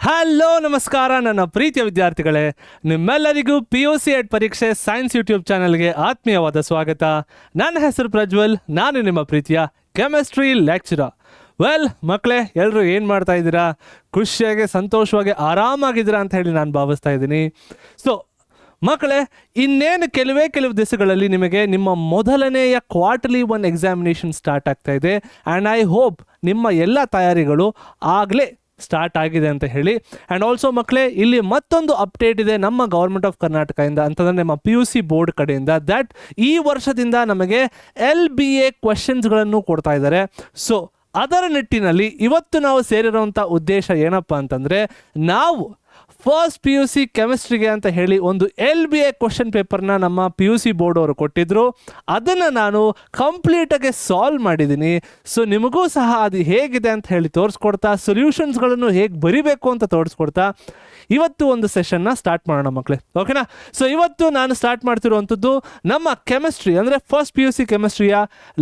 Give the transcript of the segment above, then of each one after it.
Hello ನಮಸ್ಕಾರ ನನ್ನ ಪ್ರೀತಿಯ ವಿದ್ಯಾರ್ಥಿಗಳೇ, ನಿಮ್ಮೆಲ್ಲರಿಗೂ PUC ಎಡ್ ಪರೀಕ್ಷೆ ಸೈನ್ಸ್ ಯೂಟ್ಯೂಬ್ ಚಾನಲ್ಗೆ ಆತ್ಮೀಯವಾದ ಸ್ವಾಗತ. ನನ್ನ ಹೆಸರು ಪ್ರಜ್ವಲ್, ನಾನು ನಿಮ್ಮ ಪ್ರೀತಿಯ ಕೆಮಿಸ್ಟ್ರಿ ಲೆಕ್ಚರರ್. ಮಕ್ಕಳೇ, ಎಲ್ಲರೂ ಏನು ಮಾಡ್ತಾ ಇದ್ದೀರಾ? ಖುಷಿಯಾಗಿ ಸಂತೋಷವಾಗಿ ಆರಾಮಾಗಿದ್ದೀರಾ ಅಂತ ಹೇಳಿ ನಾನು ಭಾವಿಸ್ತಾ ಇದ್ದೀನಿ. ಸೊ ಮಕ್ಕಳೇ, ಇನ್ನೇನು ಕೆಲವು ದಿವಸಗಳಲ್ಲಿ ನಿಮಗೆ ನಿಮ್ಮ ಮೊದಲನೆಯ ಕ್ವಾರ್ಟರ್ಲಿ 1 ಎಕ್ಸಾಮಿನೇಷನ್ ಸ್ಟಾರ್ಟ್ ಆಗ್ತಾ ಇದೆ. ಆ್ಯಂಡ್ ಐ ಹೋಪ್ ನಿಮ್ಮ ಎಲ್ಲ ತಯಾರಿಗಳು ಆಗಲೇ ಸ್ಟಾರ್ಟ್ ಆಗಿದೆ ಅಂತ ಹೇಳಿ. ಆ್ಯಂಡ್ ಆಲ್ಸೋ ಮಕ್ಕಳೇ, ಇಲ್ಲಿ ಮತ್ತೊಂದು ಅಪ್ಡೇಟ್ ಇದೆ ನಮ್ಮ ಗೌರ್ಮೆಂಟ್ ಆಫ್ ಕರ್ನಾಟಕದಿಂದ, ಅಂತಂದರೆ ನಮ್ಮ PUC ಬೋರ್ಡ್ ಕಡೆಯಿಂದ, ದ್ಯಾಟ್ ಈ ವರ್ಷದಿಂದ ನಮಗೆ LBA ಕ್ವೆಶನ್ಸ್ಗಳನ್ನು ಕೊಡ್ತಾ ಇದ್ದಾರೆ. ಸೊ ಅದರ ನಿಟ್ಟಿನಲ್ಲಿ ಇವತ್ತು ನಾವು ಸೇರಿರುವಂಥ ಉದ್ದೇಶ ಏನಪ್ಪ ಅಂತಂದರೆ, ನಾವು ಫಸ್ಟ್ PUC ಕೆಮಿಸ್ಟ್ರಿಗೆ ಅಂತ ಹೇಳಿ ಒಂದು LBA ಕ್ವಶನ್ ಪೇಪರ್ನ ನಮ್ಮ PUC ಬೋರ್ಡ್ ಅವರು ಕೊಟ್ಟಿದ್ದರು. ಅದನ್ನು ನಾನು ಕಂಪ್ಲೀಟಾಗಿ ಸಾಲ್ವ್ ಮಾಡಿದ್ದೀನಿ. ಸೊ ನಿಮಗೂ ಸಹ ಅದು ಹೇಗಿದೆ ಅಂತ ಹೇಳಿ ತೋರಿಸ್ಕೊಡ್ತಾ, ಸೊಲ್ಯೂಷನ್ಸ್ಗಳನ್ನು ಹೇಗೆ ಬರಿಬೇಕು ಅಂತ ತೋರಿಸ್ಕೊಡ್ತಾ ಇವತ್ತು ಒಂದು ಸೆಷನ್ನ ಸ್ಟಾರ್ಟ್ ಮಾಡೋಣ ಮಕ್ಕಳೇ, ಓಕೆನಾ? ಸೊ ಇವತ್ತು ನಾನು ಸ್ಟಾರ್ಟ್ ಮಾಡ್ತಿರುವಂಥದ್ದು ನಮ್ಮ ಕೆಮಿಸ್ಟ್ರಿ ಅಂದರೆ ಫಸ್ಟ್ PUC ಕೆಮಿಸ್ಟ್ರಿಯ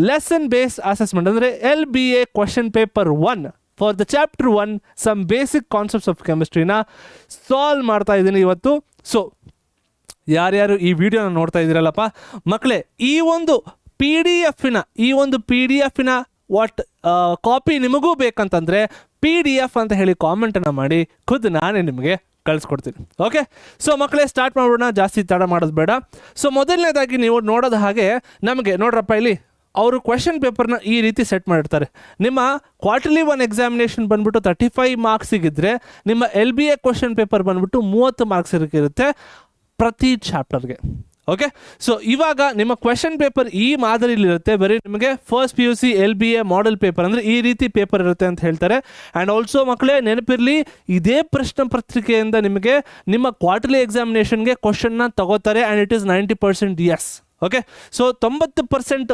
ಲೆಸನ್ ಬೇಸ್ಡ್ ಅಸೆಸ್ಮೆಂಟ್ ಅಂದರೆ LBA question paper 1 for the chapter 1 some basic concepts of ಕೆಮಿಸ್ಟ್ರಿನ ಸಾಲ್ವ್ ಮಾಡ್ತಾ ಇದ್ದೀನಿ ಇವತ್ತು. ಸೊ ಯಾರ್ಯಾರು ಈ ವಿಡಿಯೋನ ನೋಡ್ತಾ ಇದ್ದೀರಲ್ಲಪ್ಪ ಮಕ್ಕಳೇ, ಈ ಒಂದು ಪಿ ಡಿ ಎಫಿನ ವಾಟ್ ಕಾಪಿ ನಿಮಗೂ ಬೇಕಂತಂದರೆ PDF ಅಂತ ಹೇಳಿ ಕಾಮೆಂಟನ್ನು ಮಾಡಿ ಖುದ್ದು ನಾನೇ ನಿಮಗೆ ಕಳಿಸ್ಕೊಡ್ತೀನಿ. ಓಕೆ, ಸೊ ಮಕ್ಕಳೇ ಸ್ಟಾರ್ಟ್ ಮಾಡೋಣ, ಜಾಸ್ತಿ ತಡ ಮಾಡೋದು ಬೇಡ. ಸೊ ಮೊದಲನೇದಾಗಿ ನೀವು ನೋಡೋದು ಹಾಗೆ ನಮಗೆ ನೋಡ್ರಪ್ಪ, ಇಲ್ಲಿ ಅವರು ಕ್ವೆಶನ್ ಪೇಪರ್ನ ಈ ರೀತಿ ಸೆಟ್ ಮಾಡಿರ್ತಾರೆ. ನಿಮ್ಮ ಕ್ವಾರ್ಟರ್ಲಿ 1 ಎಕ್ಸಾಮಿನೇಷನ್ ಬಂದ್ಬಿಟ್ಟು 35 ಮಾರ್ಕ್ಸಿಗಿದ್ರೆ ನಿಮ್ಮ LBA ಕ್ವೆಶನ್ ಪೇಪರ್ ಬಂದ್ಬಿಟ್ಟು 30 ಮಾರ್ಕ್ಸ್ ಇರುತ್ತೆ ಪ್ರತಿ ಚಾಪ್ಟರ್ಗೆ. ಓಕೆ, ಸೊ ಇವಾಗ ನಿಮ್ಮ ಕ್ವೆಶನ್ ಪೇಪರ್ ಈ ಮಾದರಿಲಿರುತ್ತೆ. ಬರೀ ನಿಮಗೆ first PUC LBA model paper ಅಂದರೆ ಈ ರೀತಿ ಪೇಪರ್ ಇರುತ್ತೆ ಅಂತ ಹೇಳ್ತಾರೆ. ಆ್ಯಂಡ್ ಆಲ್ಸೋ ಮಕ್ಕಳೇ ನೆನಪಿರಲಿ, ಇದೇ ಪ್ರಶ್ನೆ ಪತ್ರಿಕೆಯಿಂದ ನಿಮಗೆ ನಿಮ್ಮ ಕ್ವಾರ್ಟರ್ಲಿ ಎಕ್ಸಾಮಿನೇಷನ್ಗೆ ಕ್ವಶನ್ನ ತಗೋತಾರೆ. And it is 90% yes. Okay, so 90%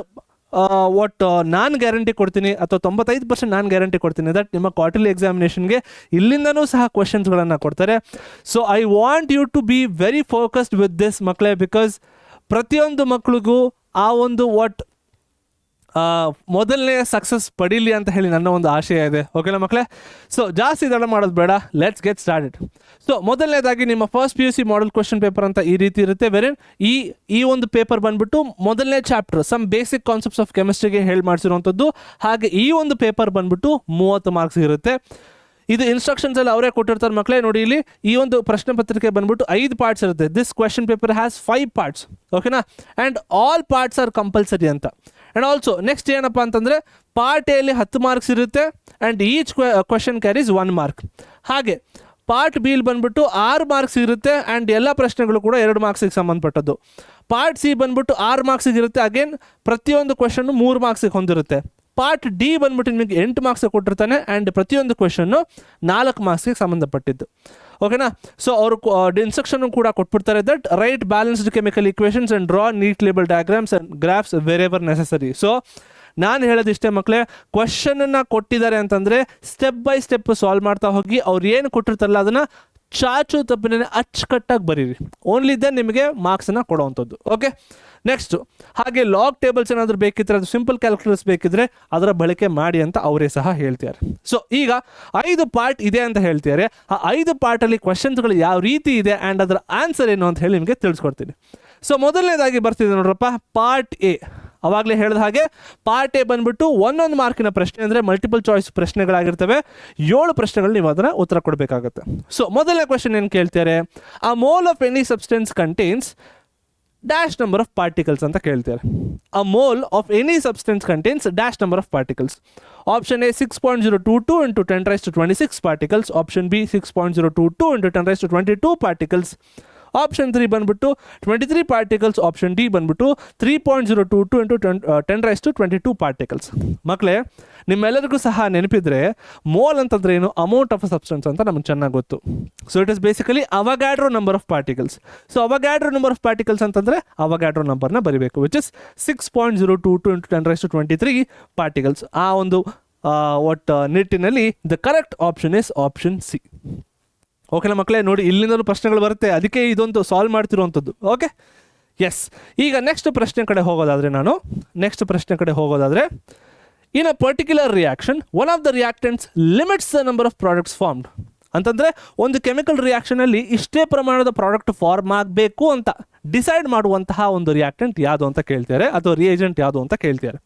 what ನಾನು ಗ್ಯಾರಂಟಿ ಕೊಡ್ತೀನಿ, ಅಥವಾ 95% ನಾನು ಗ್ಯಾರಂಟಿ ಕೊಡ್ತೀನಿ ದಟ್ ನಿಮ್ಮ ಕ್ವಾರ್ಟರ್ಲಿ ಎಕ್ಸಾಮಿನೇಷನ್ಗೆ ಇಲ್ಲಿಂದನೂ ಸಹ ಕ್ವೆಶನ್ಸ್ಗಳನ್ನು ಕೊಡ್ತಾರೆ. So I want you to be very focused with this ಮಕ್ಕಳೇ, ಬಿಕಾಸ್ ಪ್ರತಿಯೊಂದು ಮಕ್ಕಳಿಗೂ ಆ ಒಂದು ವಾಟ್ ಮೊದಲನೇ ಸಕ್ಸಸ್ ಪಡೀಲಿ ಅಂತ ಹೇಳಿ ನನ್ನ ಒಂದು ಆಶಯ ಇದೆ. ಓಕೆನಾ ಮಕ್ಕಳೇ? ಸೊ ಜಾಸ್ತಿ ತಡ ಮಾಡೋದು ಬೇಡ, ಲೆಟ್ಸ್ ಗೆಟ್ ಸ್ಟಾರ್ಟೆಡ್. ಸೊ ಮೊದಲನೇದಾಗಿ ನಿಮ್ಮ first PUC model question paper ಅಂತ ಈ ರೀತಿ ಇರುತ್ತೆ. ವೆರಿ ಈ ಒಂದು ಪೇಪರ್ ಬಂದ್ಬಿಟ್ಟು ಮೊದಲನೇ chapter some basic concepts of ಕೆಮಿಸ್ಟ್ರಿಗೆ ಹೇಳಿ ಮಾಡಿಸಿರುವಂಥದ್ದು. ಹಾಗೆ ಈ ಒಂದು ಪೇಪರ್ ಬಂದ್ಬಿಟ್ಟು 30 ಮಾರ್ಕ್ಸ್ ಇರುತ್ತೆ. ಇದು ಇನ್ಸ್ಟ್ರಕ್ಷನ್ಸ್ ಎಲ್ಲ ಅವರೇ ಕೊಟ್ಟಿರ್ತಾರೆ ಮಕ್ಕಳೇ. ನೋಡಿ, ಇಲ್ಲಿ ಈ ಒಂದು ಪ್ರಶ್ನೆ ಪತ್ರಿಕೆ ಬಂದ್ಬಿಟ್ಟು 5 ಪಾರ್ಟ್ಸ್ ಇರುತ್ತೆ. This question paper has 5 parts. ಓಕೆನಾ? And all parts are compulsory ಅಂತ. ಆ್ಯಂಡ್ ಆಲ್ಸೋ ನೆಕ್ಸ್ಟ್ ಏನಪ್ಪ ಅಂತಂದರೆ, ಪಾರ್ಟ್ ಎಲ್ಲಿ 10 ಮಾರ್ಕ್ಸ್ ಇರುತ್ತೆ and each question carries 1 mark. ಹಾಗೆ ಪಾರ್ಟ್ ಬಿಲ್ ಬಂದ್ಬಿಟ್ಟು 6 ಮಾರ್ಕ್ಸ್ ಇರುತ್ತೆ ಆ್ಯಂಡ್ ಎಲ್ಲ ಪ್ರಶ್ನೆಗಳು ಕೂಡ 2 ಮಾರ್ಕ್ಸಿಗೆ ಸಂಬಂಧಪಟ್ಟದ್ದು. ಪಾರ್ಟ್ ಸಿ ಬಂದ್ಬಿಟ್ಟು 6 ಮಾರ್ಕ್ಸಿಗೆ ಇರುತ್ತೆ. ಅಗೇನ್ ಪ್ರತಿಯೊಂದು ಕ್ವೆಶನ್ನು 3 ಮಾರ್ಕ್ಸಿಗೆ ಹೊಂದಿರುತ್ತೆ. ಪಾರ್ಟ್ ಡಿ ಬಂದ್ಬಿಟ್ಟು ನಿಮಗೆ 8 ಮಾರ್ಕ್ಸ್ ಕೊಟ್ಟಿರ್ತಾನೆ ಆ್ಯಂಡ್ ಪ್ರತಿಯೊಂದು ಕ್ವೆಶನ್ನು 4 ಮಾರ್ಕ್ಸ್ಗೆ ಸಂಬಂಧಪಟ್ಟಿದ್ದು. ಓಕೆನಾ? ಸೊ ಅವರು ಇನ್ಸ್ಟ್ರಕ್ಷನ್ ಕೂಡ ಕೊಟ್ಬಿಡ್ತಾರೆ that write balanced chemical equations and draw neat label diagrams and graphs wherever necessary. So ನಾನು ಹೇಳೋದಿಷ್ಟೇ ಮಕ್ಕಳೇ, ಕ್ವೆಶನನ್ನು ಕೊಟ್ಟಿದ್ದಾರೆ ಅಂತಂದರೆ ಸ್ಟೆಪ್ ಬೈ ಸ್ಟೆಪ್ ಸಾಲ್ವ್ ಮಾಡ್ತಾ ಹೋಗಿ. ಅವ್ರು ಏನು ಕೊಟ್ಟಿರ್ತಾರಲ್ಲ ಅದನ್ನು ಚಾಚು ತಪ್ಪಿನ ಅಚ್ಚುಕಟ್ಟಾಗಿ ಬರೀರಿ. ಓನ್ಲಿ ದೆನ್ ನಿಮಗೆ ಮಾರ್ಕ್ಸನ್ನು ಕೊಡುವಂಥದ್ದು. ಓಕೆ, ನೆಕ್ಸ್ಟು ಹಾಗೆ ಲಾಗ್ ಟೇಬಲ್ಸ್ ಏನಾದರೂ ಬೇಕಿದ್ರೆ, ಅದು ಸಿಂಪಲ್ ಕ್ಯಾಲ್ಕುಲೇಟರ್ಸ್ ಬೇಕಿದ್ರೆ ಅದರ ಬಳಕೆ ಮಾಡಿ ಅಂತ ಅವರೇ ಸಹ ಹೇಳ್ತಾರೆ. ಸೊ ಈಗ 5 ಪಾರ್ಟ್ ಇದೆ ಅಂತ ಹೇಳ್ತಾರೆ. ಆ 5 ಪಾರ್ಟಲ್ಲಿ ಕ್ವೆಶನ್ಸ್ಗಳು ಯಾವ ರೀತಿ ಇದೆ ಆ್ಯಂಡ್ ಅದರ ಆನ್ಸರ್ ಏನು ಅಂತ ಹೇಳಿ ನಿಮಗೆ ತಿಳಿಸ್ಕೊಡ್ತೀನಿ. ಸೊ ಮೊದಲನೇದಾಗಿ ಬರ್ತಿದೆ ನೋಡ್ರಪ್ಪ, ಪಾರ್ಟ್ ಎ. ಅವಾಗಲೇ ಹೇಳಿದ ಹಾಗೆ ಪಾರ್ಟ್ ಎ ಬಂದ್ಬಿಟ್ಟು 1 ಮಾರ್ಕಿನ ಪ್ರಶ್ನೆ ಅಂದರೆ ಮಲ್ಟಿಪಲ್ ಚಾಯ್ಸ್ ಪ್ರಶ್ನೆಗಳಾಗಿರ್ತವೆ. 7 ಪ್ರಶ್ನೆಗಳು ನೀವು ಅದನ್ನು ಉತ್ತರ ಕೊಡಬೇಕಾಗುತ್ತೆ. ಸೊ ಮೊದಲನೇ ಕ್ವೆಶನ್ ಏನು ಕೇಳ್ತಾರೆ, a mole of any substance contains dash number of particles ಅಂತ ಕೇಳ್ತಾರೆ. A mole of any substance contains dash number of particles. Option A 6.022 into 10⁻26 particles. Option B 6.022 into 10⁻22 particles. Option 3 ಬಂದ್ಬಿಟ್ಟು 23 particles. Option D ಬಂದ್ಬಿಟ್ಟು 3.022 into 10⁻22 particles. ಮಕ್ಕಳೇ, ನಿಮ್ಮೆಲ್ಲರಿಗೂ ಸಹ ನೆನಪಿದ್ರೆ mole ಅಂತಂದ್ರೆ ಏನು, amount of a substance ಅಂತ ನಮ್ಗೆ ಚೆನ್ನಾಗಿ ಗೊತ್ತು. So it is basically Avogadro number of particles. So Avogadro number of particles ಅಂತಂದರೆ ಅವಗಾಡ್ರೋ ನಂಬರ್ನ ಬರೀಬೇಕು, ವಿಚ್ ಇಸ್ 6.022 into 10⁻23 ಪಾರ್ಟಿಕಲ್ಸ್. ಆ ಒಂದು ಒಟ್ಟು ನಿಟ್ಟಿನಲ್ಲಿ the correct option is option C. ಓಕೆನಾ ಮಕ್ಕಳೇ? ನೋಡಿ, ಇಲ್ಲಿಂದಲೂ ಪ್ರಶ್ನೆಗಳು ಬರುತ್ತೆ, ಅದಕ್ಕೆ ಇದೊಂದು ಸಾಲ್ವ್ ಮಾಡ್ತಿರುವಂಥದ್ದು. Okay, yes. ಈಗ ನೆಕ್ಸ್ಟ್ ಪ್ರಶ್ನೆ ಕಡೆ ಹೋಗೋದಾದರೆ in a particular reaction, one of the reactants limits the number of products formed. ಅಂತಂದರೆ ಒಂದು ಕೆಮಿಕಲ್ ರಿಯಾಕ್ಷನಲ್ಲಿ ಇಷ್ಟೇ ಪ್ರಮಾಣದ ಪ್ರಾಡಕ್ಟ್ ಫಾರ್ಮ್ ಆಗಬೇಕು ಅಂತ ಡಿಸೈಡ್ ಮಾಡುವಂತಹ ಒಂದು ರಿಯಾಕ್ಟೆಂಟ್ ಯಾವುದು ಅಂತ ಕೇಳ್ತಾರೆ, ಅಥವಾ ರಿಯೇಜೆಂಟ್ ಯಾವುದು ಅಂತ ಕೇಳ್ತಾರೆ.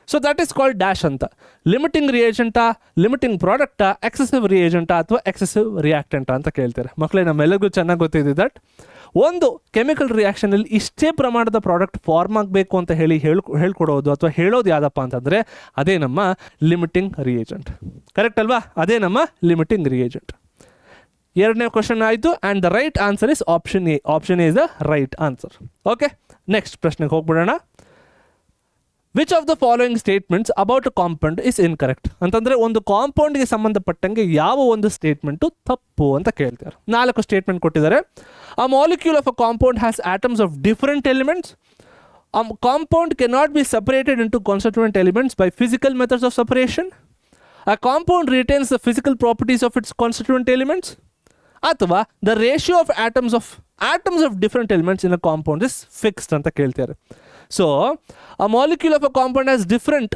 So that is called dash ಅಂತ. ಲಿಮಿಟಿಂಗ್ ರಿಯೇಜೆಂಟಾ, ಲಿಮಿಟಿಂಗ್ ಪ್ರಾಡಕ್ಟಾ, ಎಕ್ಸೆಸಿವ್ ರಿಯೇಜೆಂಟಾ ಅಥವಾ ಎಕ್ಸೆಸಿವ್ ರಿಯಾಕ್ಟೆಂಟಾ ಅಂತ ಕೇಳ್ತಾರೆ. ಮಕ್ಕಳೇ, ನಮ್ಮೆಲ್ಲರಿಗೂ ಚೆನ್ನಾಗಿ ಗೊತ್ತಿದೆ ದಟ್ ಒಂದು ಕೆಮಿಕಲ್ ರಿಯಾಕ್ಷನಲ್ಲಿ ಇಷ್ಟೇ ಪ್ರಮಾಣದ ಪ್ರಾಡಕ್ಟ್ ಫಾರ್ಮ್ ಆಗಬೇಕು ಅಂತ ಹೇಳ್ಕೊಡೋದು ಅಥವಾ ಹೇಳೋದು ಯಾವುದಪ್ಪ ಅಂತಂದರೆ ಅದೇ ನಮ್ಮ ಲಿಮಿಟಿಂಗ್ ರಿಯೇಜೆಂಟ್. ಕರೆಕ್ಟ್ ಅಲ್ವಾ? ಅದೇ ನಮ್ಮ ಲಿಮಿಟಿಂಗ್ ರಿಯೇಜೆಂಟ್. ಎರಡನೇ ಕ್ವಶನ್ ಆಯಿತು, and the right answer is option A. Option A is the right answer. Okay, next ಪ್ರಶ್ನೆಗೆ ಹೋಗ್ಬಿಡೋಣ. Which of the following statements about a compound is incorrect ಅಂತಂದರೆ ಒಂದು ಕಾಂಪೌಂಡ್ಗೆ ಸಂಬಂಧಪಟ್ಟಂಗೆ ಯಾವ ಒಂದು ಸ್ಟೇಟ್ಮೆಂಟು ತಪ್ಪು ಅಂತ ಕೇಳ್ತಾರೆ. 4 ಸ್ಟೇಟ್ಮೆಂಟ್ ಕೊಟ್ಟಿದ್ದಾರೆ. A molecule of a compound has atoms of different elements. A compound cannot be separated into constituent elements by physical methods of separation. A compound retains the physical properties of its constituent elements. ಅಥವಾ the ratio of atoms of different elements in a compound is fixed ಅಂತ ಕೇಳ್ತಾರೆ. So, a molecule of a compound has different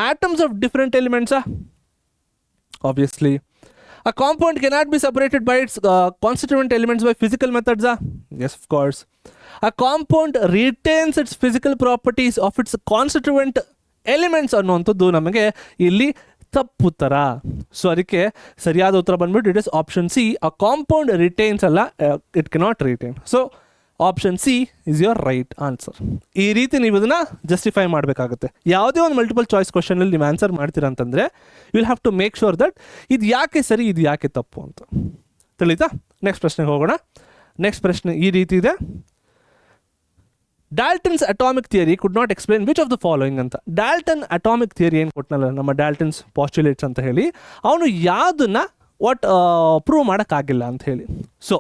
atoms of different elements. Obviously. A compound cannot be separated by its constituent elements by physical methods. Yes, of course. A compound retains its physical properties of its constituent elements ಅನ್ನುವಂಥದ್ದು ನಮಗೆ ಇಲ್ಲಿ ತಪ್ಪು ಉತ್ತರ. So ಅದಕ್ಕೆ ಸರಿಯಾದ ಉತ್ತರ ಬಂದ್ಬಿಟ್ಟು it is option C. A compound retains ಅಲ್ಲ, it cannot retain. So option C is your right answer. ಈ ರೀತಿ ನೀವು ಇದನ್ನು ಜಸ್ಟಿಫೈ ಮಾಡಬೇಕಾಗುತ್ತೆ. ಯಾವುದೇ ಒಂದು ಮಲ್ಟಿಪಲ್ ಚಾಯ್ಸ್ ಕ್ವಶನಲ್ಲಿ ನೀವು ಆನ್ಸರ್ ಮಾಡ್ತೀರಾ ಅಂತಂದರೆ you will have to make sure that ಇದು ಯಾಕೆ ಸರಿ, ಇದು ಯಾಕೆ ತಪ್ಪು ಅಂತ. ತಿಳಿತಾ? ನೆಕ್ಸ್ಟ್ ಪ್ರಶ್ನೆಗೆ ಹೋಗೋಣ. ನೆಕ್ಸ್ಟ್ ಪ್ರಶ್ನೆ ಈ ರೀತಿ ಇದೆ. ಡಾಲ್ಟನ್ಸ್ atomic theory could not explain which of the following ಅಂತ. ಡಾಲ್ಟನ್ ಅಟಾಮಿಕ್ ಥಿಯರಿ ಏನು ಕೊಟ್ಟನಲ್ಲ, ನಮ್ಮ ಡಾಲ್ಟನ್ಸ್ ಪಾಸ್ಟ್ಯುಲೇಟ್ಸ್ ಅಂತ ಹೇಳಿ, ಅವನು ಯಾವುದನ್ನು ಪ್ರೂವ್ ಮಾಡೋಕ್ಕಾಗಿಲ್ಲ ಅಂತ ಹೇಳಿ. ಸೊ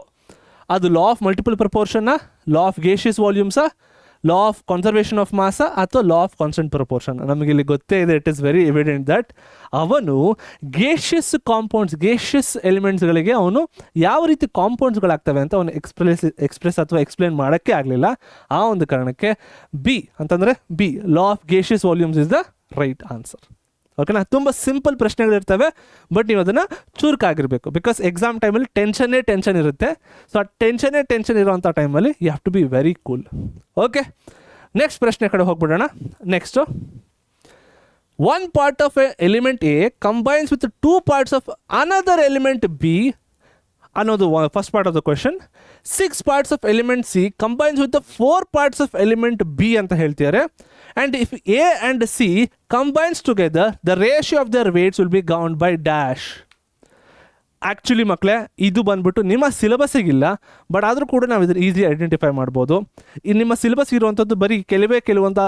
ಅದು ಲಾ ಆಫ್ ಮಲ್ಟಿಪಲ್ ಪ್ರಪೋರ್ಷನ್ನ, ಲಾ ಆಫ್ ಗೇಷಿಯಸ್ ವಾಲ್ಯೂಮ್ಸಾ, ಲಾ ಆಫ್ ಕನ್ಸರ್ವೇಷನ್ ಆಫ್ ಮಾಸ ಅಥವಾ ಲಾ ಆಫ್ ಕಾನ್ಸ್ಟೆಂಟ್ ಪ್ರಪೋರ್ಷನ್. ನಮಗೆ ಇಲ್ಲಿ ಗೊತ್ತೇ ಇದೆ, it is very evident that ಅವನು ಗೇಷಿಯಸ್ ಕಾಂಪೌಂಡ್ಸ್, ಗೇಷಿಯಸ್ ಎಲಿಮೆಂಟ್ಸ್ಗಳಿಗೆ ಅವನು ಯಾವ ರೀತಿ ಕಾಂಪೌಂಡ್ಸ್ಗಳಾಗ್ತವೆ ಅಂತ ಅವನು ಎಕ್ಸ್ಪ್ರೆಸ್ ಅಥವಾ ಎಕ್ಸ್ಪ್ಲೇನ್ ಮಾಡೋಕ್ಕೆ ಆಗಲಿಲ್ಲ. ಆ ಒಂದು ಕಾರಣಕ್ಕೆ ಬಿ ಅಂತಂದರೆ B, law of gaseous volumes is the right answer. ಓಕೆನಾ? ತುಂಬ ಸಿಂಪಲ್ ಪ್ರಶ್ನೆಗಳಿರ್ತವೆ, ಬಟ್ ನೀವು ಅದನ್ನು ಚುರುಕಾಗಿರಬೇಕು. ಬಿಕಾಸ್ ಎಕ್ಸಾಮ್ ಟೈಮಲ್ಲಿ ಟೆನ್ಷನ್ ಇರುತ್ತೆ. ಸೊ ಆ ಟೆನ್ಷನ್ ಇರೋವಂಥ ಟೈಮಲ್ಲಿ you have to be very cool. Okay, next ಪ್ರಶ್ನೆ ಕಡೆ ಹೋಗ್ಬಿಡೋಣ. Next, one part of a element A combines with 2 parts of another element B ಅನ್ನೋದು first part of the question. 6 parts of element C combines with 4 parts of element B ಅಂತ ಹೇಳ್ತಿದ್ದಾರೆ. And if A and C combines together, the ratio of their weights will be governed by dash. Actually ಮಕ್ಕಳೇ, ಇದು ಬಂದ್ಬಿಟ್ಟು ನಿಮ್ಮ ಸಿಲೆಬಸ್ಸಿಗಿಲ್ಲ, but ಆದರೂ ಕೂಡ ನಾವು ಇದನ್ನು ಈಸಿ ಐಡೆಂಟಿಫೈ ಮಾಡ್ಬೋದು. ನಿಮ್ಮ ಸಿಲೆಬಸ್ ಇರುವಂಥದ್ದು ಬರೀ ಕೆಲವೊಂದು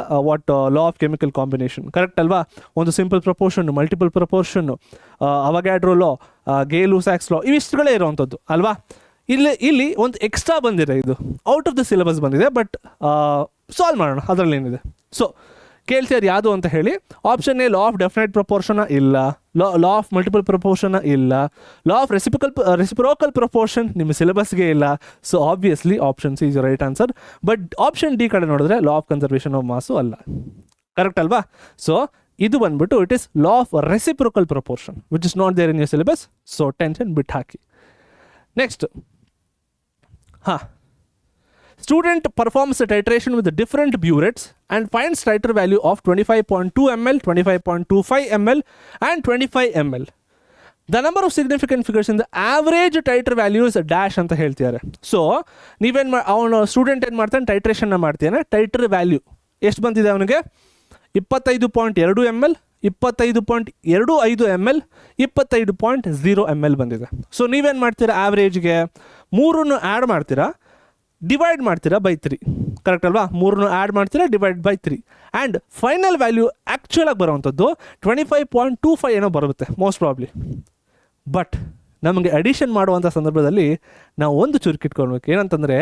law of chemical combination, correct ಅಲ್ವಾ? ಒಂದು ಸಿಂಪಲ್ ಪ್ರಪೋರ್ಷನ್ನು, ಮಲ್ಟಿಪಲ್ ಪ್ರಪೋರ್ಷನ್ನು, ಅವಗ್ಯಾಡ್ರೋ ಲಾ, ಗೇ ಲೂಸಾಕ್ಸ್ ಲಾ, ಇವಿಷ್ಟುಗಳೇ ಇರುವಂಥದ್ದು ಅಲ್ವಾ? ಇಲ್ಲಿ ಒಂದು ಎಕ್ಸ್ಟ್ರಾ ಬಂದಿದೆ, ಇದು ಔಟ್ ಆಫ್ ದ ಸಿಲೆಬಸ್ ಬಂದಿದೆ, ಬಟ್ ಸಾಲ್ವ್ ಮಾಡೋಣ, ಅದರಲ್ಲಿ ಏನಿದೆ. ಸೊ ಕೇಳ್ತಿದ್ದಾರೆ ಯಾವುದು ಅಂತ ಹೇಳಿ. Option a law of definite proportion ಇಲ್ಲ, ಲಾ ಆಫ್ ಮಲ್ಟಿಪಲ್ ಪ್ರಪೋರ್ಷನ್ ಇಲ್ಲ, ಲಾ ಆಫ್ ರೆಸಿಪ್ರೋಕಲ್ ಪ್ರಪೋರ್ಷನ್ ನಿಮ್ಮ ಸಿಲೆಬಸ್ಗೆ ಇಲ್ಲ. So obviously option C is right answer. But option D ಕಡೆ ನೋಡಿದ್ರೆ law of conservation of mass ಅಲ್ಲ, ಕರೆಕ್ಟ್ ಅಲ್ವಾ? ಸೊ ಇದು ಬಂದ್ಬಿಟ್ಟು it is law of reciprocal proportion which is not there in your syllabus. So tension ಬಿಟ್ಟು ಹಾಕಿ. Next, student performs a titration with different burettes and finds titer value of 25.2 ml, 25.25 ml and 25 ml. The number of significant figures in the average titer value is a dash ಅಂತ ಹೇಳ್ತಿದ್ದಾರೆ. So ಅವನು student ಏನು ಮಾಡ್ತಾನೆ, ಟೈಟ್ರೇಷನ್ನ ಮಾಡ್ತಾನೆ. Tighter value ಎಷ್ಟು ಬಂದಿದೆ ಅವನಿಗೆ? 25.2 ml, 25.25 ml, 25.0 ml ಬಂದಿದೆ. ಸೊ ನೀವೇನು ಮಾಡ್ತೀರಾ, ಆವ್ರೇಜ್ಗೆ 3 ಆ್ಯಡ್ ಮಾಡ್ತೀರಾ, ಡಿವೈಡ್ ಮಾಡ್ತೀರಾ ಬೈ 3, ಕರೆಕ್ಟ್ ಅಲ್ವಾ? 3 ಆ್ಯಡ್ ಮಾಡ್ತೀರಾ, divide by 3, and final value ಆ್ಯಕ್ಚುಲಾಗಿ ಬರೋವಂಥದ್ದು 25.25 ಏನೋ ಬರುತ್ತೆ ಮೋಸ್ಟ್ ಪ್ರಾಬ್ಲಿ. ಬಟ್ ನಮಗೆ ಅಡಿಷನ್ ಮಾಡುವಂಥ ಸಂದರ್ಭದಲ್ಲಿ ನಾವು ಒಂದು ಚುರುಕಿಟ್ಕೊಳ್ಬೇಕು. ಏನಂತಂದರೆ,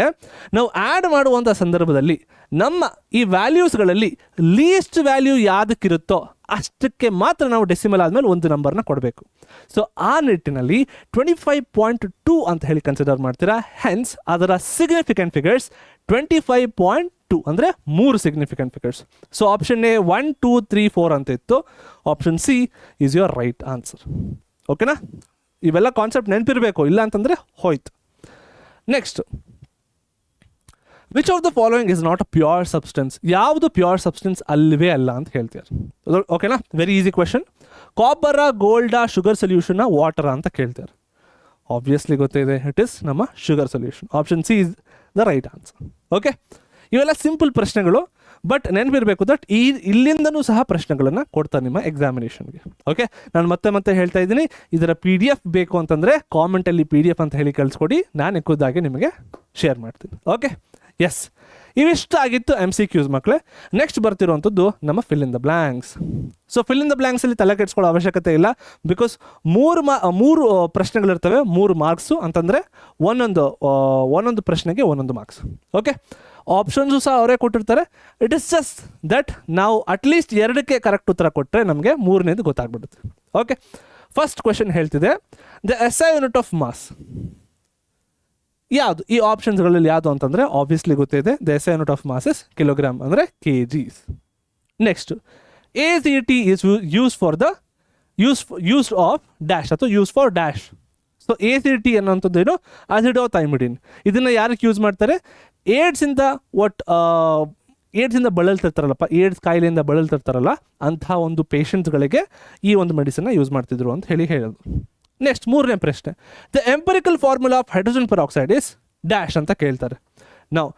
ನಾವು ಆ್ಯಡ್ ಮಾಡುವಂಥ ಸಂದರ್ಭದಲ್ಲಿ ನಮ್ಮ ಈ ವ್ಯಾಲ್ಯೂಸ್ಗಳಲ್ಲಿ ಲೀಸ್ಟ್ ವ್ಯಾಲ್ಯೂ ಯಾವುದಕ್ಕಿರುತ್ತೋ ಅಷ್ಟಕ್ಕೆ ಮಾತ್ರ ನಾವು ಡೆಸಿಮಲ್ ಆದಮೇಲೆ ಒಂದು ನಂಬರ್ನ ಕೊಡಬೇಕು. ಸೊ ಆ ನಿಟ್ಟಿನಲ್ಲಿ 25.2 ಅಂತ ಹೇಳಿ ಕನ್ಸಿಡರ್ ಮಾಡ್ತೀರಾ. ಹೆನ್ಸ್ ಅದರ ಸಿಗ್ನಿಫಿಕೆಂಟ್ ಫಿಗರ್ಸ್ 25.2 ಅಂದರೆ 3 significant figures. So option A 1, 2, 3, 4 ಅಂತ ಇತ್ತು. Option C is your right answer. ಓಕೆನಾ? ಇವೆಲ್ಲ ಕಾನ್ಸೆಪ್ಟ್ ನೆನಪಿರಬೇಕು, ಇಲ್ಲ ಅಂತಂದರೆ ಹೋಯ್ತು. Next, which of the following is not a pure substance? ಯಾವುದು ಪ್ಯೂರ್ ಸಬ್ಸ್ಟೆನ್ಸ್ ಅಲ್ಲವೇ ಅಲ್ಲ ಅಂತ ಹೇಳ್ತಾರೆ. ಓಕೆನಾ, ವೆರಿ ಈಸಿ ಕ್ವೆಶನ್. ಕಾಪರ, ಗೋಲ್ಡಾ, ಶುಗರ್ ಸೊಲ್ಯೂಷನ್ನ, ವಾಟರ ಅಂತ ಕೇಳ್ತಾರೆ. ಆಬ್ವಿಯಸ್ಲಿ ಗೊತ್ತಿದೆ, ಇಟ್ ಇಸ್ ನಮ್ಮ sugar solution. Option C is the right answer. Okay, ಇವೆಲ್ಲ ಸಿಂಪಲ್ ಪ್ರಶ್ನೆಗಳು, ಬಟ್ ನೆನಪಿರಬೇಕು ದಟ್ ಇಲ್ಲಿಂದನೂ ಸಹ ಪ್ರಶ್ನೆಗಳನ್ನು ಕೊಡ್ತಾರೆ ನಿಮ್ಮ ಎಕ್ಸಾಮಿನೇಷನ್ಗೆ. ಓಕೆ, ನಾನು ಮತ್ತೆ ಹೇಳ್ತಾ ಇದ್ದೀನಿ, ಇದರ PDF ಬೇಕು ಅಂತಂದರೆ ಕಾಮೆಂಟಲ್ಲಿ PDF ಅಂತ ಹೇಳಿ ಕಳಿಸ್ಕೊಡಿ, ನಾನು ಖುದ್ದಾಗಿ ನಿಮಗೆ ಶೇರ್ ಮಾಡ್ತೀನಿ. ಓಕೆ, ಎಸ್, ಇವಿಷ್ಟಾಗಿತ್ತು MCQs ಮಕ್ಕಳೇ. ನೆಕ್ಸ್ಟ್ ಬರ್ತಿರುವಂಥದ್ದು ನಮ್ಮ fill in the blanks. So fill in the ಬ್ಲ್ಯಾಂಕ್ಸಲ್ಲಿ ತಲೆ ಕೆಡಿಸ್ಕೊಳ್ಳೋ ಅವಶ್ಯಕತೆ ಇಲ್ಲ, ಬಿಕಾಸ್ ಮೂರು ಪ್ರಶ್ನೆಗಳಿರ್ತವೆ, 3 ಮಾರ್ಕ್ಸು ಅಂತಂದರೆ ಒಂದೊಂದು ಪ್ರಶ್ನೆಗೆ 1 ಮಾರ್ಕ್ಸ್. ಓಕೆ, ಆಪ್ಷನ್ಸು ಸಹ ಅವರೇ ಕೊಟ್ಟಿರ್ತಾರೆ. ಇಟ್ ಇಸ್ ಜಸ್ಟ್ ದಟ್ ನಾವು ಅಟ್ಲೀಸ್ಟ್ 2ಕ್ಕೆ ಕರೆಕ್ಟ್ ಉತ್ತರ ಕೊಟ್ಟರೆ ನಮಗೆ 3ನೇದು ಗೊತ್ತಾಗ್ಬಿಡುತ್ತೆ. ಓಕೆ, ಫಸ್ಟ್ ಕ್ವೆಶನ್ ಹೇಳ್ತಿದೆ, the SI unit of mass ಯಾವುದು? ಈ ಆಪ್ಷನ್ಸ್ಗಳಲ್ಲಿ ಯಾವುದು ಅಂತಂದರೆ ಆಬ್ವಿಯಸ್ಲಿ ಗೊತ್ತಿದೆ, the SI unit of mass is kilogram, ಅಂದರೆ kgs. Next, ACT is used of dash ಅಥವಾ use for dash. So ACT ಅನ್ನೋಂಥದ್ದು ಏನು? ಅಸಿಡೋಥೈಮಿಡಿನ್. ಇದನ್ನು ಯಾರಿಗೆ ಯೂಸ್ ಮಾಡ್ತಾರೆ? ಏಡ್ಸಿಂದ ಬಳಲ್ತಿರ್ತಾರಲ್ಲಪ್ಪ, ಏಡ್ಸ್ ಕಾಯಿಲೆಯಿಂದ ಬಳಲ್ತಿರ್ತಾರಲ್ಲ ಅಂತಹ ಒಂದು ಪೇಷಂಟ್ಸ್ಗಳಿಗೆ ಈ ಒಂದು ಮೆಡಿಸಿನ್ನ ಯೂಸ್ ಮಾಡ್ತಿದ್ರು ಅಂತ ಹೇಳೋದು. ನೆಕ್ಸ್ಟ್, 3ನೇ ಪ್ರಶ್ನೆ, the empirical formula of hydrogen peroxide is dash ಅಂತ ಕೇಳ್ತಾರೆ. ನಾವು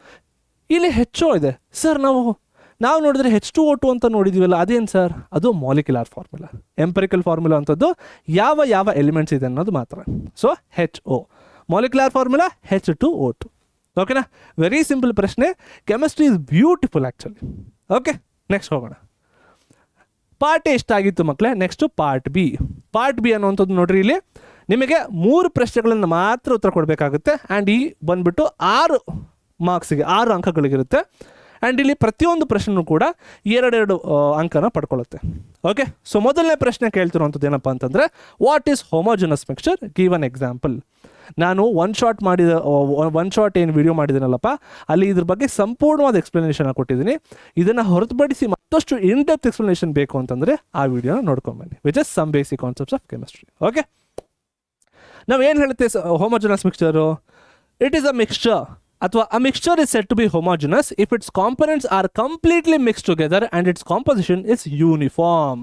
ಇಲ್ಲಿ HO ಇದೆ ಸರ್, ನಾವು ನೋಡಿದ್ರೆ H2O2 ಅಂತ ನೋಡಿದ್ದೀವಲ್ಲ, ಅದೇನು ಸರ್? ಅದು ಮಾಲಿಕ್ಯುಲರ್ ಫಾರ್ಮುಲಾ. ಎಂಪರಿಕಲ್ ಫಾರ್ಮುಲಾ ಅಂತದ್ದು ಯಾವ ಎಲಿಮೆಂಟ್ಸ್ ಇದೆ ಅನ್ನೋದು ಮಾತ್ರ. So HO molecular formula H2O2. ಓಕೆನಾ, ವೆರಿ ಸಿಂಪಲ್ ಪ್ರಶ್ನೆ. Chemistry is beautiful actually. Okay, next ಹೋಗೋಣ. ಪಾರ್ಟ್ ಎ ಎಷ್ಟಾಗಿತ್ತು ಮಕ್ಕಳೇ? Next part B. Part B ಅನ್ನುವಂಥದ್ದು ನೋಡ್ರಿ, ಇಲ್ಲಿ ನಿಮಗೆ 3 ಪ್ರಶ್ನೆಗಳನ್ನು ಮಾತ್ರ ಉತ್ತರ ಕೊಡಬೇಕಾಗುತ್ತೆ. ಆ್ಯಂಡ್ ಬಂದ್ಬಿಟ್ಟು 6 ಮಾರ್ಕ್ಸಿಗೆ 6 ಅಂಕಗಳಿಗಿರುತ್ತೆ. ಆ್ಯಂಡ್ ಇಲ್ಲಿ ಪ್ರತಿಯೊಂದು ಪ್ರಶ್ನೆನೂ ಕೂಡ 2 ಅಂಕನ ಪಡ್ಕೊಳ್ಳುತ್ತೆ. ಓಕೆ, ಸೊ ಮೊದಲನೇ ಪ್ರಶ್ನೆ ಕೇಳ್ತಿರುವಂಥದ್ದು ಏನಪ್ಪ ಅಂತಂದರೆ, what is homogeneous mixture? Give an example. ನಾನು ಒನ್ ಶಾಟ್ ಏನು ವಿಡಿಯೋ ಮಾಡಿದ್ದೀನಲ್ಲಪ್ಪ, ಅಲ್ಲಿ ಇದ್ರ ಬಗ್ಗೆ ಸಂಪೂರ್ಣವಾದ ಎಕ್ಸ್ಪ್ಲನೇಷನ್ ಕೊಟ್ಟಿದ್ದೀನಿ. ಇದನ್ನು ಹೊರತುಪಡಿಸಿ ಮತ್ತಷ್ಟು ಇನ್ ಡೆಪ್ತ್ ಎಕ್ಸ್ಪ್ಲನೇಷನ್ ಬೇಕು ಅಂತಂದರೆ ಆ ವಿಡಿಯೋನ ನೋಡ್ಕೊಂಬನ್ನಿ, which is some basic concepts of chemistry. Okay, ನಾವೇನು ಹೇಳುತ್ತೆ homogeneous mixture? It is a mixture, ಅಥವಾ a mixture is said to be homogeneous if its components are completely mixed together and its composition is uniform.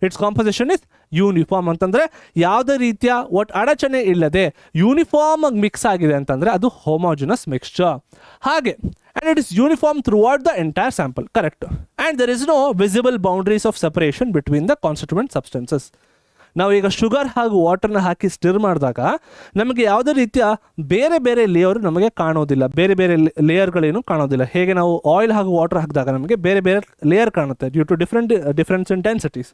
Its composition is uniform ಅಂತಂದರೆ ಯಾವುದೇ ರೀತಿಯ ಅಡಚಣೆ ಇಲ್ಲದೆ uniform ಆಗಿ mix ಆಗಿದೆ ಅಂತಂದರೆ ಅದು ಹೋಮೋಜನಸ್ ಮಿಕ್ಸ್ಚರ್. ಹಾಗೆ and it is uniform throughout the entire sample. Correct. And there is no visible boundaries of separation between the constituent substances. ನಾವು ಈಗ ಶುಗರ್ ಹಾಗೂ ವಾಟರ್ನ ಹಾಕಿ ಸ್ಟಿರ್ ಮಾಡಿದಾಗ ನಮಗೆ ಯಾವುದೇ ರೀತಿಯ ಬೇರೆ ಲೇಯರ್ ನಮಗೆ ಕಾಣೋದಿಲ್ಲ, ಬೇರೆ ಲೇಯರ್ಗಳೇನು ಕಾಣೋದಿಲ್ಲ. ಹೇಗೆ ನಾವು ಆಯಿಲ್ ಹಾಗೂ ವಾಟರ್ ಹಾಕಿದಾಗ ನಮಗೆ ಬೇರೆ ಲೇಯರ್ ಕಾಣುತ್ತೆ due to difference in densities.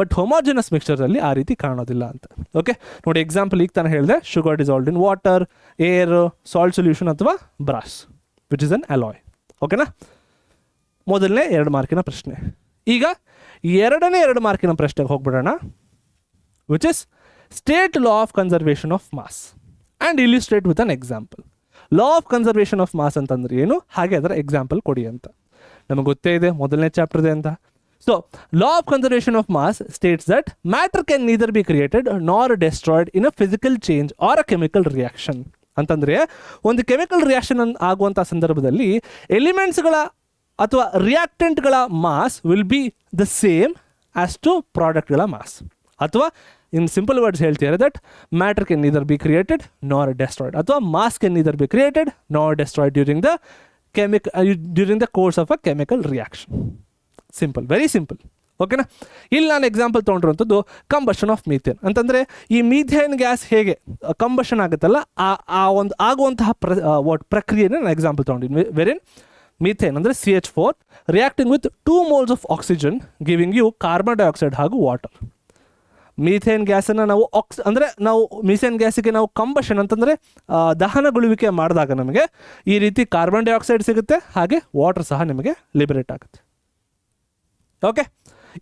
But homogeneous ಮಿಕ್ಸ್ಚರಲ್ಲಿ ಆ ರೀತಿ ಕಾಣೋದಿಲ್ಲ ಅಂತ. ಓಕೆ, ನೋಡಿ ಎಕ್ಸಾಂಪಲ್ ಈಗ ತಾನು ಹೇಳಿದೆ, sugar dissolved in water, air, salt solution ಅಥವಾ brass which is an alloy. ಓಕೆನಾ, ಮೊದಲನೇ 2 ಮಾರ್ಕಿನ ಪ್ರಶ್ನೆ. ಈಗ 2ನೇ 2 ಮಾರ್ಕಿನ ಪ್ರಶ್ನೆಗೆ ಹೋಗ್ಬಿಡೋಣ, which is state law of conservation of mass and illustrate with an example. Law of conservation of mass ಅಂತಂದ್ರೆ ಏನು, ಹಾಗೆ ಅದರ ಎಕ್ಸಾಂಪಲ್ ಕೊಡಿ ಅಂತ. ನಮಗೆ ಗೊತ್ತೇ ಇದೆ ಮೊದಲನೇ ಚಾಪ್ಟರ್ ಇದೆ ಅಂತ. So law of conservation of mass states that matter can neither be created nor destroyed in a physical change or a chemical reaction. ಅಂತಂದರೆ ಒಂದು ಕೆಮಿಕಲ್ ರಿಯಾಕ್ಷನ್ ಆಗುವಂಥ ಸಂದರ್ಭದಲ್ಲಿ ಎಲಿಮೆಂಟ್ಸ್ಗಳ ಅಥವಾ ರಿಯಾಕ್ಟೆಂಟ್ಗಳ mass will be the same as to ಪ್ರಾಡಕ್ಟ್ಗಳ mass. ಅಥವಾ in simple words ಹೇಳ್ತಿದ್ದಾರೆ that matter can neither be created nor destroyed, ಅಥವಾ mass can neither be created nor destroyed during the course of a chemical reaction. Simple, very simple. ಓಕೆನಾ, ಇಲ್ಲಿ ನಾನು example ತೊಗೊಂಡಿರುವಂಥದ್ದು combustion of methane. ಅಂತಂದರೆ ಈ methane gas ಹೇಗೆ combustion ಆಗುತ್ತಲ್ಲ ಆ ಒಂದು ಆಗುವಂತಹ ಪ್ರಕ್ರಿಯೆನ ನಾನು ಎಕ್ಸಾಂಪಲ್ ತೊಗೊಂಡಿದ್ದೀನಿ. ವೆರಿನ್ ಮೀಥೇನ್ ಅಂದರೆ CH4 reacting with 2 moles of oxygen giving you carbon dioxide ಹಾಗೂ ವಾಟರ್. ಮೀಥೇನ್ ಗ್ಯಾಸನ್ನು ನಾವು ಮೀಥೇನ್ ಗ್ಯಾಸಿಗೆ ನಾವು ಕಂಬಷನ್ ಅಂತಂದರೆ ದಹನಗೊಳ್ಳುವಿಕೆ ಮಾಡಿದಾಗ ನಮಗೆ ಈ ರೀತಿ ಕಾರ್ಬನ್ ಡೈಆಕ್ಸೈಡ್ ಸಿಗುತ್ತೆ, ಹಾಗೆ ವಾಟರ್ ಸಹ ನಿಮಗೆ ಲಿಬರೇಟ್ ಆಗುತ್ತೆ. ಓಕೆ,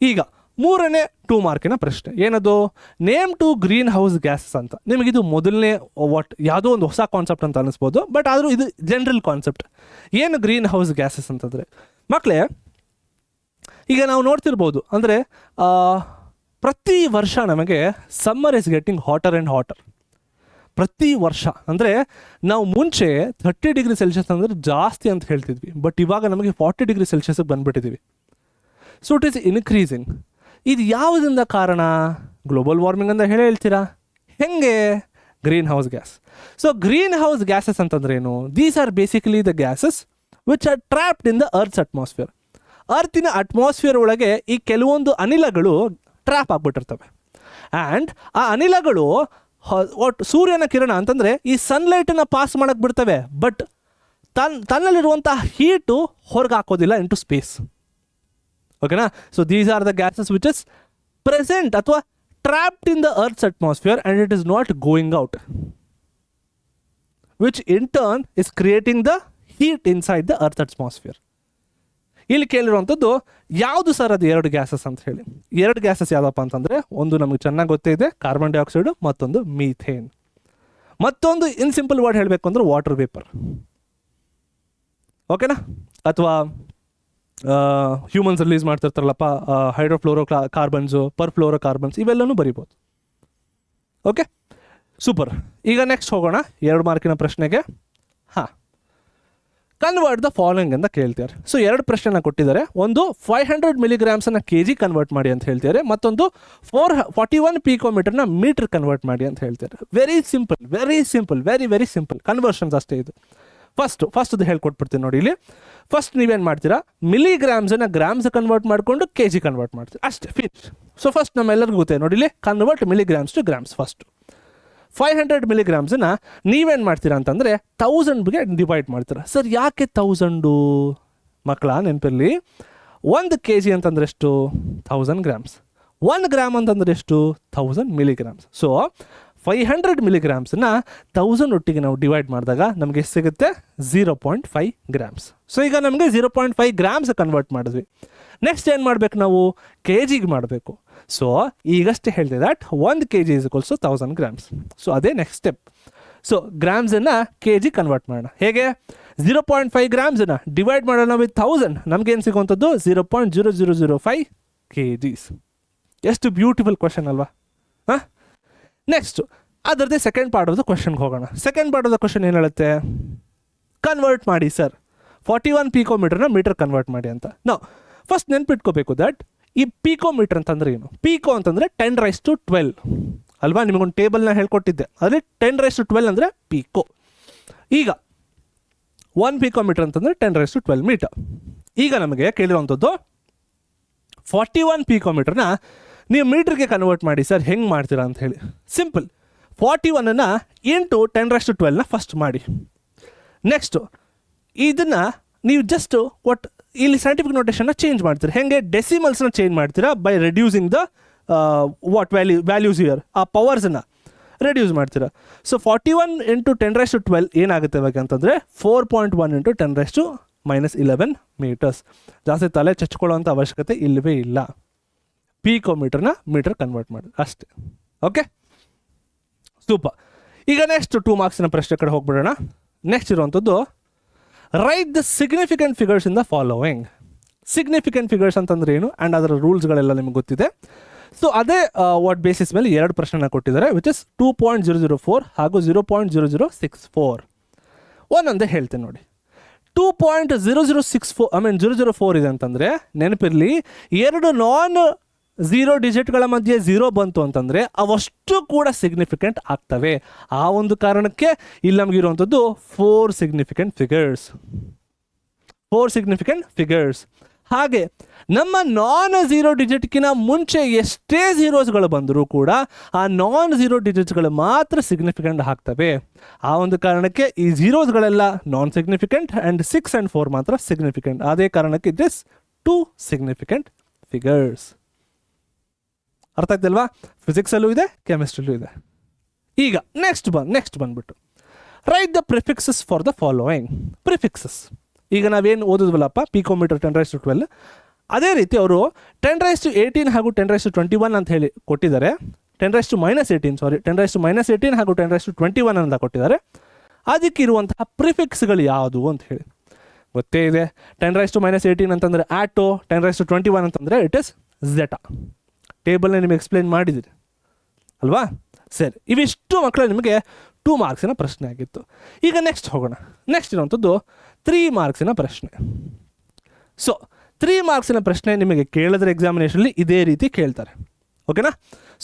ಈಗ 3ನೇ 2 ಮಾರ್ಕಿನ ಪ್ರಶ್ನೆ ಏನದು? ನೇಮ್ 2 ಗ್ರೀನ್ ಹೌಸ್ ಗ್ಯಾಸಸ್ ಅಂತ. ನಿಮಗಿದು ಮೊದಲನೇ ಯಾವುದೋ ಒಂದು ಹೊಸ ಕಾನ್ಸೆಪ್ಟ್ ಅಂತ ಅನ್ನಿಸ್ಬೋದು, ಬಟ್ ಆದರೂ ಇದು ಜನರಲ್ ಕಾನ್ಸೆಪ್ಟ್. ಏನು ಗ್ರೀನ್ ಹೌಸ್ ಗ್ಯಾಸಸ್ ಅಂತಂದರೆ ಮಕ್ಕಳೇ, ಈಗ ನಾವು ನೋಡ್ತಿರ್ಬೋದು ಅಂದರೆ ಪ್ರತಿ ವರ್ಷ ನಮಗೆ summer is getting hotter and hotter. ಪ್ರತಿ ವರ್ಷ ಅಂದರೆ ನಾವು ಮುಂಚೆ 30 ಡಿಗ್ರಿ ಸೆಲ್ಸಿಯಸ್ ಅಂದರೆ ಜಾಸ್ತಿ ಅಂತ ಹೇಳ್ತಿದ್ವಿ, ಬಟ್ ಇವಾಗ ನಮಗೆ 40 ಡಿಗ್ರಿ ಸೆಲ್ಸಿಯಸ್ಗೆ ಬಂದುಬಿಟ್ಟಿದ್ದೀವಿ. So it is increasing. ಇದು ಯಾವುದರಿಂದ ಕಾರಣ? ಗ್ಲೋಬಲ್ ವಾರ್ಮಿಂಗ್ ಅಂತ ಹೇಳ್ತೀರಾ? ಹೆಂಗೆ? Greenhouse gas. So greenhouse gases ಅಂತಂದ್ರೆ ಏನು? These are basically the gases which are trapped in the earth's atmosphere. ಅರ್ತಿನ ಅಟ್ಮಾಸ್ಫಿಯರ್ ಒಳಗೆ ಈ ಕೆಲವೊಂದು ಅನಿಲಗಳು ಟ್ರ್ಯಾಪ್ ಆಗಿಬಿಟ್ಟಿರ್ತವೆ. ಆ್ಯಂಡ್ ಆ ಅನಿಲಗಳು ಒಟ್ಟು ಸೂರ್ಯನ ಕಿರಣ ಅಂತಂದರೆ ಈ ಸನ್ಲೈಟನ್ನು ಪಾಸ್ ಮಾಡೋಕ್ಕೆ ಬಿಡ್ತವೆ, ಬಟ್ ತನ್ನಲ್ಲಿರುವಂಥ ಹೀಟು ಹೊರಗೆ ಹಾಕೋದಿಲ್ಲ ಇಂಟು ಸ್ಪೇಸ್. ಓಕೆನಾ? So these are the gases which is present ಅಥವಾ trapped in the earth's atmosphere and it is not going out, which in turn is creating the heat inside the earth atmosphere. ಇಲ್ಲಿ ಕೇಳಿರುವಂಥದ್ದು ಯಾವುದು sir ಅದು 2 gases ಅಂತ ಹೇಳಿ. 2 gases ಯಾವುದಪ್ಪ ಅಂತಂದರೆ, ಒಂದು ನಮಗೆ ಚೆನ್ನಾಗಿ ಗೊತ್ತೇ ಇದೆ, ಕಾರ್ಬನ್ ಡೈಆಕ್ಸೈಡು, ಮತ್ತೊಂದು ಮೀಥೇನ್. ಮತ್ತೊಂದು ಇನ್ ಸಿಂಪಲ್ ವರ್ಡ್ ಹೇಳಬೇಕು ಅಂದರೆ ವಾಟರ್ ವೇಪರ್. ಓಕೆನಾ? ಅಥವಾ ಹ್ಯೂಮನ್ಸ್ ರಿಲೀಸ್ ಮಾಡ್ತಿರ್ತಾರಲ್ಲಪ್ಪ ಹೈಡ್ರೋಫ್ಲೋರೋ ಕಾರ್ಬನ್ಸು, ಪರ್ಫ್ಲೋರೋ ಕಾರ್ಬನ್ಸ್, ಇವೆಲ್ಲನೂ ಬರಿಬೋದು. Okay, super. ಈಗ ನೆಕ್ಸ್ಟ್ ಹೋಗೋಣ 2 ಮಾರ್ಕಿನ ಪ್ರಶ್ನೆಗೆ. ಹಾಂ, ಕನ್ವರ್ಟ್ ದ ಫಾಲೋಯಿಂಗ್ ಅಂತ ಕೇಳ್ತಾರೆ. ಸೊ 2 ಪ್ರಶ್ನೆನ ಕೊಟ್ಟಿದ್ದಾರೆ. ಒಂದು 500 ಮಿಲಿಗ್ರಾಮ್ಸನ್ನು kg ಕನ್ವರ್ಟ್ ಮಾಡಿ ಅಂತ ಹೇಳ್ತಾರೆ, ಮತ್ತೊಂದು 41 ಪಿಕೋಮೀಟರ್ನ ಮೀಟರ್ ಕನ್ವರ್ಟ್ ಮಾಡಿ ಅಂತ ಹೇಳ್ತಾರೆ. Very simple, very simple conversions ಅಷ್ಟೇ ಇದು. ಫಸ್ಟ್ದು ಹೇಳ್ಕೊಟ್ಬಿಡ್ತೀನಿ ನೋಡಿ. ಇಲ್ಲಿ ಫಸ್ಟ್ ನೀವೇನು ಮಾಡ್ತೀರಾ, ಮಿಲಿಗ್ರಾಮ್ಸನ್ನು ಗ್ರಾಮ್ಸ್ ಕನ್ವರ್ಟ್ ಮಾಡಿಕೊಂಡು kg ಕನ್ವರ್ಟ್ ಮಾಡ್ತೀರಾ, ಅಷ್ಟೇ, ಫಿನಿಶ್. ಸೊ ಫಸ್ಟ್ ನಮ್ಮೆಲ್ಲರಿಗೂ ಗೊತ್ತೇ ನೋಡಿ, ಇಲ್ಲಿ convert milligrams to grams. First 500 ಮಿಲಿಗ್ರಾಮ್ಸನ್ನು ನೀವೇನು ಮಾಡ್ತೀರಾ ಅಂತಂದರೆ 1000ಗೆ ಡಿವೈಡ್ ಮಾಡ್ತೀರಾ. ಸರ್ ಯಾಕೆ 1000? ಮಕ್ಕಳ ನೆನಪಿರಲಿ, 1 kg ಅಂತಂದ್ರೆ ಎಷ್ಟು? 1000 ಗ್ರಾಮ್ಸ್. 1 ಗ್ರಾಮ್ ಅಂತಂದ್ರೆ ಎಷ್ಟು? 1000 ಮಿಲಿಗ್ರಾಮ್ಸ್. ಸೊ 500 ಮಿಲಿಗ್ರಾಮ್ಸನ್ನ 1000 ಒಟ್ಟಿಗೆ ನಾವು ಡಿವೈಡ್ ಮಾಡಿದಾಗ ನಮಗೆ ಎಷ್ಟು ಸಿಗುತ್ತೆ? 0.5 ಗ್ರಾಮ್ಸ್. ಸೊ ಈಗ ನಮಗೆ 0.5 ಗ್ರಾಮ್ಸ್ ಕನ್ವರ್ಟ್ ಮಾಡಿದ್ವಿ. ನೆಕ್ಸ್ಟ್ ಏನು ಮಾಡಬೇಕು ನಾವು? kgಗೆ ಮಾಡಬೇಕು. ಸೊ ಈಗಷ್ಟೇ ಹೇಳ್ತೀವಿ that 1 kg is equals to 1000 grams. So ಅದೇ ನೆಕ್ಸ್ಟ್ ಸ್ಟೆಪ್. ಸೊ ಗ್ರಾಮ್ಸನ್ನು kg ಕನ್ವರ್ಟ್ ಮಾಡೋಣ. ಹೇಗೆ? 0.5 ಗ್ರಾಮ್ಸನ್ನು ಡಿವೈಡ್ ಮಾಡೋಣ ವಿತ್ 1000, ನಮಗೇನು ಸಿಗುವಂಥದ್ದು? 0.0005 kgs. ಎಷ್ಟು ಬ್ಯೂಟಿಫುಲ್ ಕ್ವಶನ್ ಅಲ್ವಾ? ಹಾಂ, ನೆಕ್ಸ್ಟು ಅದರದ್ದೇ ಸೆಕೆಂಡ್ ಪಾರ್ಟ್ ಆಫ್ ದ ಕ್ವಶನ್ಗೆ ಹೋಗೋಣ. Second part of the question ಏನು ಹೇಳುತ್ತೆ? ಕನ್ವರ್ಟ್ ಮಾಡಿ ಸರ್, 41 ಪಿಕೋಮೀಟರ್ನ ಮೀಟರ್ ಕನ್ವರ್ಟ್ ಮಾಡಿ ಅಂತ. ನಾವು ಫಸ್ಟ್ ನೆನ್ಪಿಟ್ಕೋಬೇಕು ದಟ್ ಈ ಪಿಕೋಮೀಟರ್ ಅಂತಂದ್ರೆ ಏನು? ಪಿಕೋ ಅಂತಂದರೆ 10⁻12 ಅಲ್ವಾ? ನಿಮಗೊಂದು ಟೇಬಲ್ನ ಹೇಳ್ಕೊಟ್ಟಿದ್ದೆ, ಅದರಲ್ಲಿ 10⁻12 ಅಂದರೆ ಪಿಕೋ. ಈಗ 1 ಪಿಕೋಮೀಟರ್ ಅಂತಂದರೆ 10⁻12 ಮೀಟರ್. ಈಗ ನಮಗೆ ಕೇಳಿರುವಂಥದ್ದು 41 ಪಿಕೋಮೀಟರ್ನ ನೀವು ಮೀಟ್ರಿಗೆ ಕನ್ವರ್ಟ್ ಮಾಡಿ ಸರ್, ಹೆಂಗೆ ಮಾಡ್ತೀರಾ ಅಂತ ಹೇಳಿ. ಸಿಂಪಲ್, 41ಅನ್ನು ಇಂಟು 10⁻12ನ ಫಸ್ಟ್ ಮಾಡಿ. ನೆಕ್ಸ್ಟು ಇದನ್ನು ನೀವು ಜಸ್ಟ್ ಇಲ್ಲಿ ಸೈಂಟಿಫಿಕ್ ನೋಟೇಷನ್ನ ಚೇಂಜ್ ಮಾಡ್ತೀರಾ. ಹೆಂಗೆ? ಡೆಸಿಮಲ್ಸ್ನ ಚೇಂಜ್ ಮಾಡ್ತೀರಾ by reducing the values year, ಆ ಪವರ್ಸನ್ನು ರೆಡ್ಯೂಸ್ ಮಾಡ್ತೀರಾ. ಸೊ 41 ಇಂಟು 10⁻12 ಏನಾಗುತ್ತೆ ಇವಾಗ ಅಂತಂದರೆ 4.1 ಇಂಟು 10⁻11 ಮೀಟರ್ಸ್. ಜಾಸ್ತಿ ತಲೆ ಚಚ್ಕೊಳ್ಳೋವಂಥ ಅವಶ್ಯಕತೆ ಇಲ್ಲವೇ ಇಲ್ಲ. ಪಿಕೋಮೀಟರ್ನ ಮೀಟರ್ ಕನ್ವರ್ಟ್ ಮಾಡಿ ಅಷ್ಟೇ. Okay, super. ಈಗ ನೆಕ್ಸ್ಟ್ 2 ಮಾರ್ಕ್ಸಿನ ಪ್ರಶ್ನೆ ಕಡೆ ಹೋಗ್ಬಿಡೋಣ. ನೆಕ್ಸ್ಟ್ ಇರುವಂಥದ್ದು, right the significant figures in the following. Significant figures ಅಂತಂದ್ರೆ ಏನು ಆ್ಯಂಡ್ ಅದರ ರೂಲ್ಸ್ಗಳೆಲ್ಲ ನಿಮಗೆ ಗೊತ್ತಿದೆ. ಸೊ ಅದೇ ವಾಟ್ ಬೇಸಿಸ್ ಮೇಲೆ 2 ಪ್ರಶ್ನೆನ ಕೊಟ್ಟಿದ್ದಾರೆ, ವಿಚ್ ಇಸ್ 2.004 ಹಾಗೂ 0.0064. ಒಂದೊಂದೇ ಹೇಳ್ತೀನಿ ನೋಡಿ. 2.0064 ಇದೆ ಅಂತಂದರೆ ನೆನಪಿರಲಿ, 2 ನಾನ್ 0 ಡಿಜಿಟ್ಗಳ ಮಧ್ಯೆ 0 ಬಂತು ಅಂತಂದರೆ ಅವಷ್ಟು ಕೂಡ ಸಿಗ್ನಿಫಿಕೆಂಟ್ ಆಗ್ತವೆ. ಆ ಒಂದು ಕಾರಣಕ್ಕೆ ಇಲ್ಲಿ ನಮಗಿರುವಂಥದ್ದು 4 ಸಿಗ್ನಿಫಿಕೆಂಟ್ ಫಿಗರ್ಸ್. ಹಾಗೆ ನಮ್ಮ ನಾನ್ 0 ಡಿಜಿಟ್ಗಿನ ಮುಂಚೆ ಎಷ್ಟೇ ಝೀರೋಸ್ಗಳು ಬಂದರೂ ಕೂಡ ಆ ನಾನ್ 0 ಡಿಜಿಟ್ಸ್ಗಳು ಮಾತ್ರ ಸಿಗ್ನಿಫಿಕೆಂಟ್ ಆಗ್ತವೆ. ಆ ಒಂದು ಕಾರಣಕ್ಕೆ ಈ ಝೀರೋಸ್ಗಳೆಲ್ಲ ನಾನ್ ಸಿಗ್ನಿಫಿಕೆಂಟ್ ಆ್ಯಂಡ್ 6 and 4 ಮಾತ್ರ ಸಿಗ್ನಿಫಿಕೆಂಟ್. ಅದೇ ಕಾರಣಕ್ಕೆ ಇಟ್ ಇಸ್ 2 ಸಿಗ್ನಿಫಿಕೆಂಟ್ ಫಿಗರ್ಸ್. ಅರ್ಥ ಆಗ್ತಿಲ್ವಾ? ಫಿಸಿಕ್ಸಲ್ಲೂ ಇದೆ, ಕೆಮಿಸ್ಟ್ರಿಲೂ ಇದೆ. ಈಗ ನೆಕ್ಸ್ಟ್ ಬಂದ್ಬಿಟ್ಟು right the prefixes for the following. Prefixes ಈಗ ನಾವೇನು ಓದಿದ್ವಲ್ಲಪ್ಪ, ಪಿಕೋಮೀಟರ್ 10⁻12, ಅದೇ ರೀತಿ ಅವರು 10⁻18 ಹಾಗೂ 10⁻21 ಅಂತ ಹೇಳಿ ಕೊಟ್ಟಿದ್ದಾರೆ. 10⁻18 ಹಾಗೂ 10⁻21 ಅಂತ ಕೊಟ್ಟಿದ್ದಾರೆ. ಅದಕ್ಕಿರುವಂತಹ ಪ್ರಿಫಿಕ್ಸ್ಗಳು ಯಾವುದು ಅಂತ ಹೇಳಿ ಗೊತ್ತೇ ಇದೆ. 10⁻18 ಅಂತಂದರೆ ಆಟೋ, 10⁻21 ಅಂತಂದರೆ ಇಟ್ ಇಸ್ ಝೆಟಾ. ಟೇಬಲ್ನ ನಿಮಗೆ ಎಕ್ಸ್ಪ್ಲೇನ್ ಮಾಡಿದ್ದೀನಿ ಅಲ್ವಾ. ಸರಿ, ಇವಿಷ್ಟು ಮಕ್ಕಳು ನಿಮಗೆ 2 ಮಾರ್ಕ್ಸಿನ ಪ್ರಶ್ನೆ ಆಗಿತ್ತು. ಈಗ ನೆಕ್ಸ್ಟ್ ಹೋಗೋಣ. ನೆಕ್ಸ್ಟ್ ಇರುವಂಥದ್ದು 3 ಮಾರ್ಕ್ಸಿನ ಪ್ರಶ್ನೆ. ಸೊ 3 ಮಾರ್ಕ್ಸಿನ ಪ್ರಶ್ನೆ ನಿಮಗೆ ಕೇಳಿದ್ರೆ ಎಕ್ಸಾಮಿನೇಷನಲ್ಲಿ ಇದೇ ರೀತಿ ಕೇಳ್ತಾರೆ. ಓಕೆನಾ.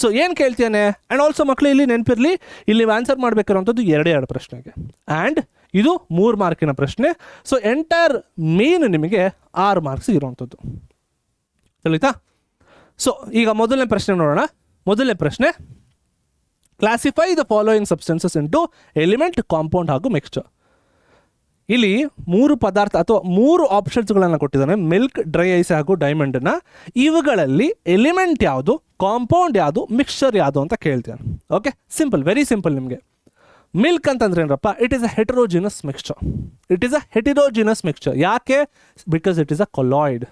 ಸೊ ಏನು ಕೇಳ್ತಾನೆ, ಆ್ಯಂಡ್ ಆಲ್ಸೋ ಮಕ್ಕಳು ಇಲ್ಲಿ ನೆನಪಿರಲಿ, ಇಲ್ಲಿ ನೀವು ಆನ್ಸರ್ ಮಾಡಬೇಕಿರೋಂಥದ್ದು 2 ಪ್ರಶ್ನೆಗೆ, ಆ್ಯಂಡ್ ಇದು 3 ಮಾರ್ಕಿನ ಪ್ರಶ್ನೆ. ಸೊ ಎಂಟೈರ್ ಮೇನ್ ನಿಮಗೆ 6 ಮಾರ್ಕ್ಸ್ ಇರುವಂಥದ್ದು. ತಿಳಿತಾ. ಸೊ ಈಗ ಮೊದಲನೇ ಪ್ರಶ್ನೆ ನೋಡೋಣ. ಮೊದಲನೇ ಪ್ರಶ್ನೆ, classify the following substances into element, compound ಹಾಗೂ ಮಿಕ್ಸ್ಚರ್. ಇಲ್ಲಿ 3 ಪದಾರ್ಥ ಅಥವಾ 3 ಆಪ್ಷನ್ಸ್ಗಳನ್ನು ಕೊಟ್ಟಿದ್ದಾನೆ, ಮಿಲ್ಕ್, ಡ್ರೈ ಐಸ್ ಹಾಗೂ ಡೈಮಂಡನ್ನ. ಇವುಗಳಲ್ಲಿ ಎಲಿಮೆಂಟ್ ಯಾವುದು, ಕಾಂಪೌಂಡ್ ಯಾವುದು, ಮಿಕ್ಸ್ಚರ್ ಯಾವುದು ಅಂತ ಕೇಳ್ತೇನೆ. Okay, simple, very simple. ನಿಮಗೆ ಮಿಲ್ಕ್ ಅಂತಂದ್ರೆ ಏನಪ್ಪ, it is a heterogeneous mixture. It is a heterogeneous mixture. ಯಾಕೆ? Because it is a colloid.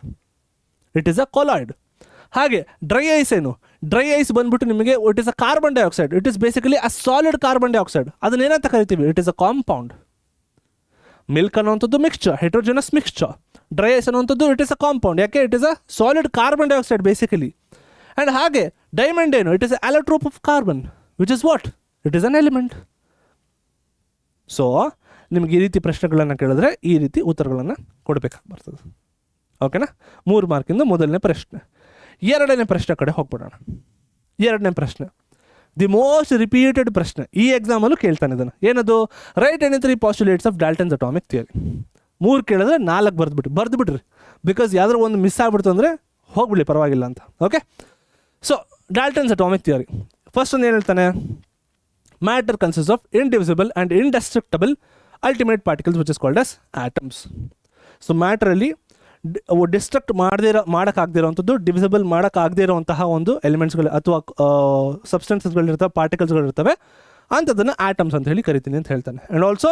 It is a colloid. ಹಾಗೆ ಡ್ರೈ ಐಸ್ ಏನು, ಡ್ರೈ ಐಸ್ ಬಂದ್ಬಿಟ್ಟು ನಿಮಗೆ it is a carbon dioxide. It is basically a solid carbon dioxide. ಅದನ್ನೇನಂತ ಕರಿತೀವಿ, it is a compound. Milk ಅನ್ನೋಂಥದ್ದು mixture, heterogeneous mixture. Dry ice ಅನ್ನೋಂಥದ್ದು it is a compound. ಯಾಕೆ? It is a solid carbon dioxide basically. And ಹಾಗೆ diamond ಏನು, it is an allotrope of carbon, which is what, it is an element. So ನಿಮ್ಗೆ ಈ ರೀತಿ ಪ್ರಶ್ನೆಗಳನ್ನು ಕೇಳಿದ್ರೆ ಈ ರೀತಿ ಉತ್ತರಗಳನ್ನು ಕೊಡಬೇಕಾಗಿ ಬರ್ತದೆ. ಓಕೆನಾ. 3 ಮಾರ್ಕಿಂದ ಮೊದಲನೇ ಪ್ರಶ್ನೆ. 2ನೇ ಪ್ರಶ್ನೆ ಕಡೆ ಹೋಗ್ಬಿಡೋಣ. 2ನೇ ಪ್ರಶ್ನೆ ದಿ ಮೋಸ್ಟ್ ರಿಪೀಟೆಡ್ ಪ್ರಶ್ನೆ, ಈ ಎಕ್ಸಾಮಲ್ಲೂ ಕೇಳ್ತಾನೆ ಇದನ್ನು. ಏನದು? Right any 3 postulates of ಡಾಲ್ಟನ್ಸ್ atomic theory. 3 ಕೇಳಿದ್ರೆ 4 ಬರೆದ್ಬಿಟ್ರಿ. ಬಿಕಾಸ್ ಯಾವ್ದಾರು ಒಂದು ಮಿಸ್ ಆಗ್ಬಿಡ್ತು ಅಂದರೆ ಹೋಗ್ಬಿಡ್ಲಿ, ಪರವಾಗಿಲ್ಲ ಅಂತ. Okay. So Dalton's atomic theory first ಒಂದು ಏನು ಹೇಳ್ತಾನೆ, matter consist of indivisible and indestructible ultimate particles which is called as atoms. So ಮ್ಯಾಟ್ರಲ್ಲಿ ಡಿಸ್ಟ್ರಕ್ಟ್ ಮಾಡೋಕ್ಕಾಗದೇ ಇರೋವಂಥದ್ದು, ಡಿವಿಸಿಬಲ್ ಮಾಡೋಕ್ಕಾಗದೇ ಇರೋವಂತಹ ಒಂದು ಎಲಿಮೆಂಟ್ಸ್ಗಳು ಅಥವಾ ಸಬ್ಸ್ಟೆನ್ಸಸ್ಗಳಿರ್ತವೆ, ಪಾರ್ಟಿಕಲ್ಸ್ಗಳಿರ್ತವೆ, ಅಂಥದ್ದನ್ನು ಆಟಮ್ಸ್ ಅಂತ ಹೇಳಿ ಕರಿತೀನಿ ಅಂತ ಹೇಳ್ತಾನೆ. And also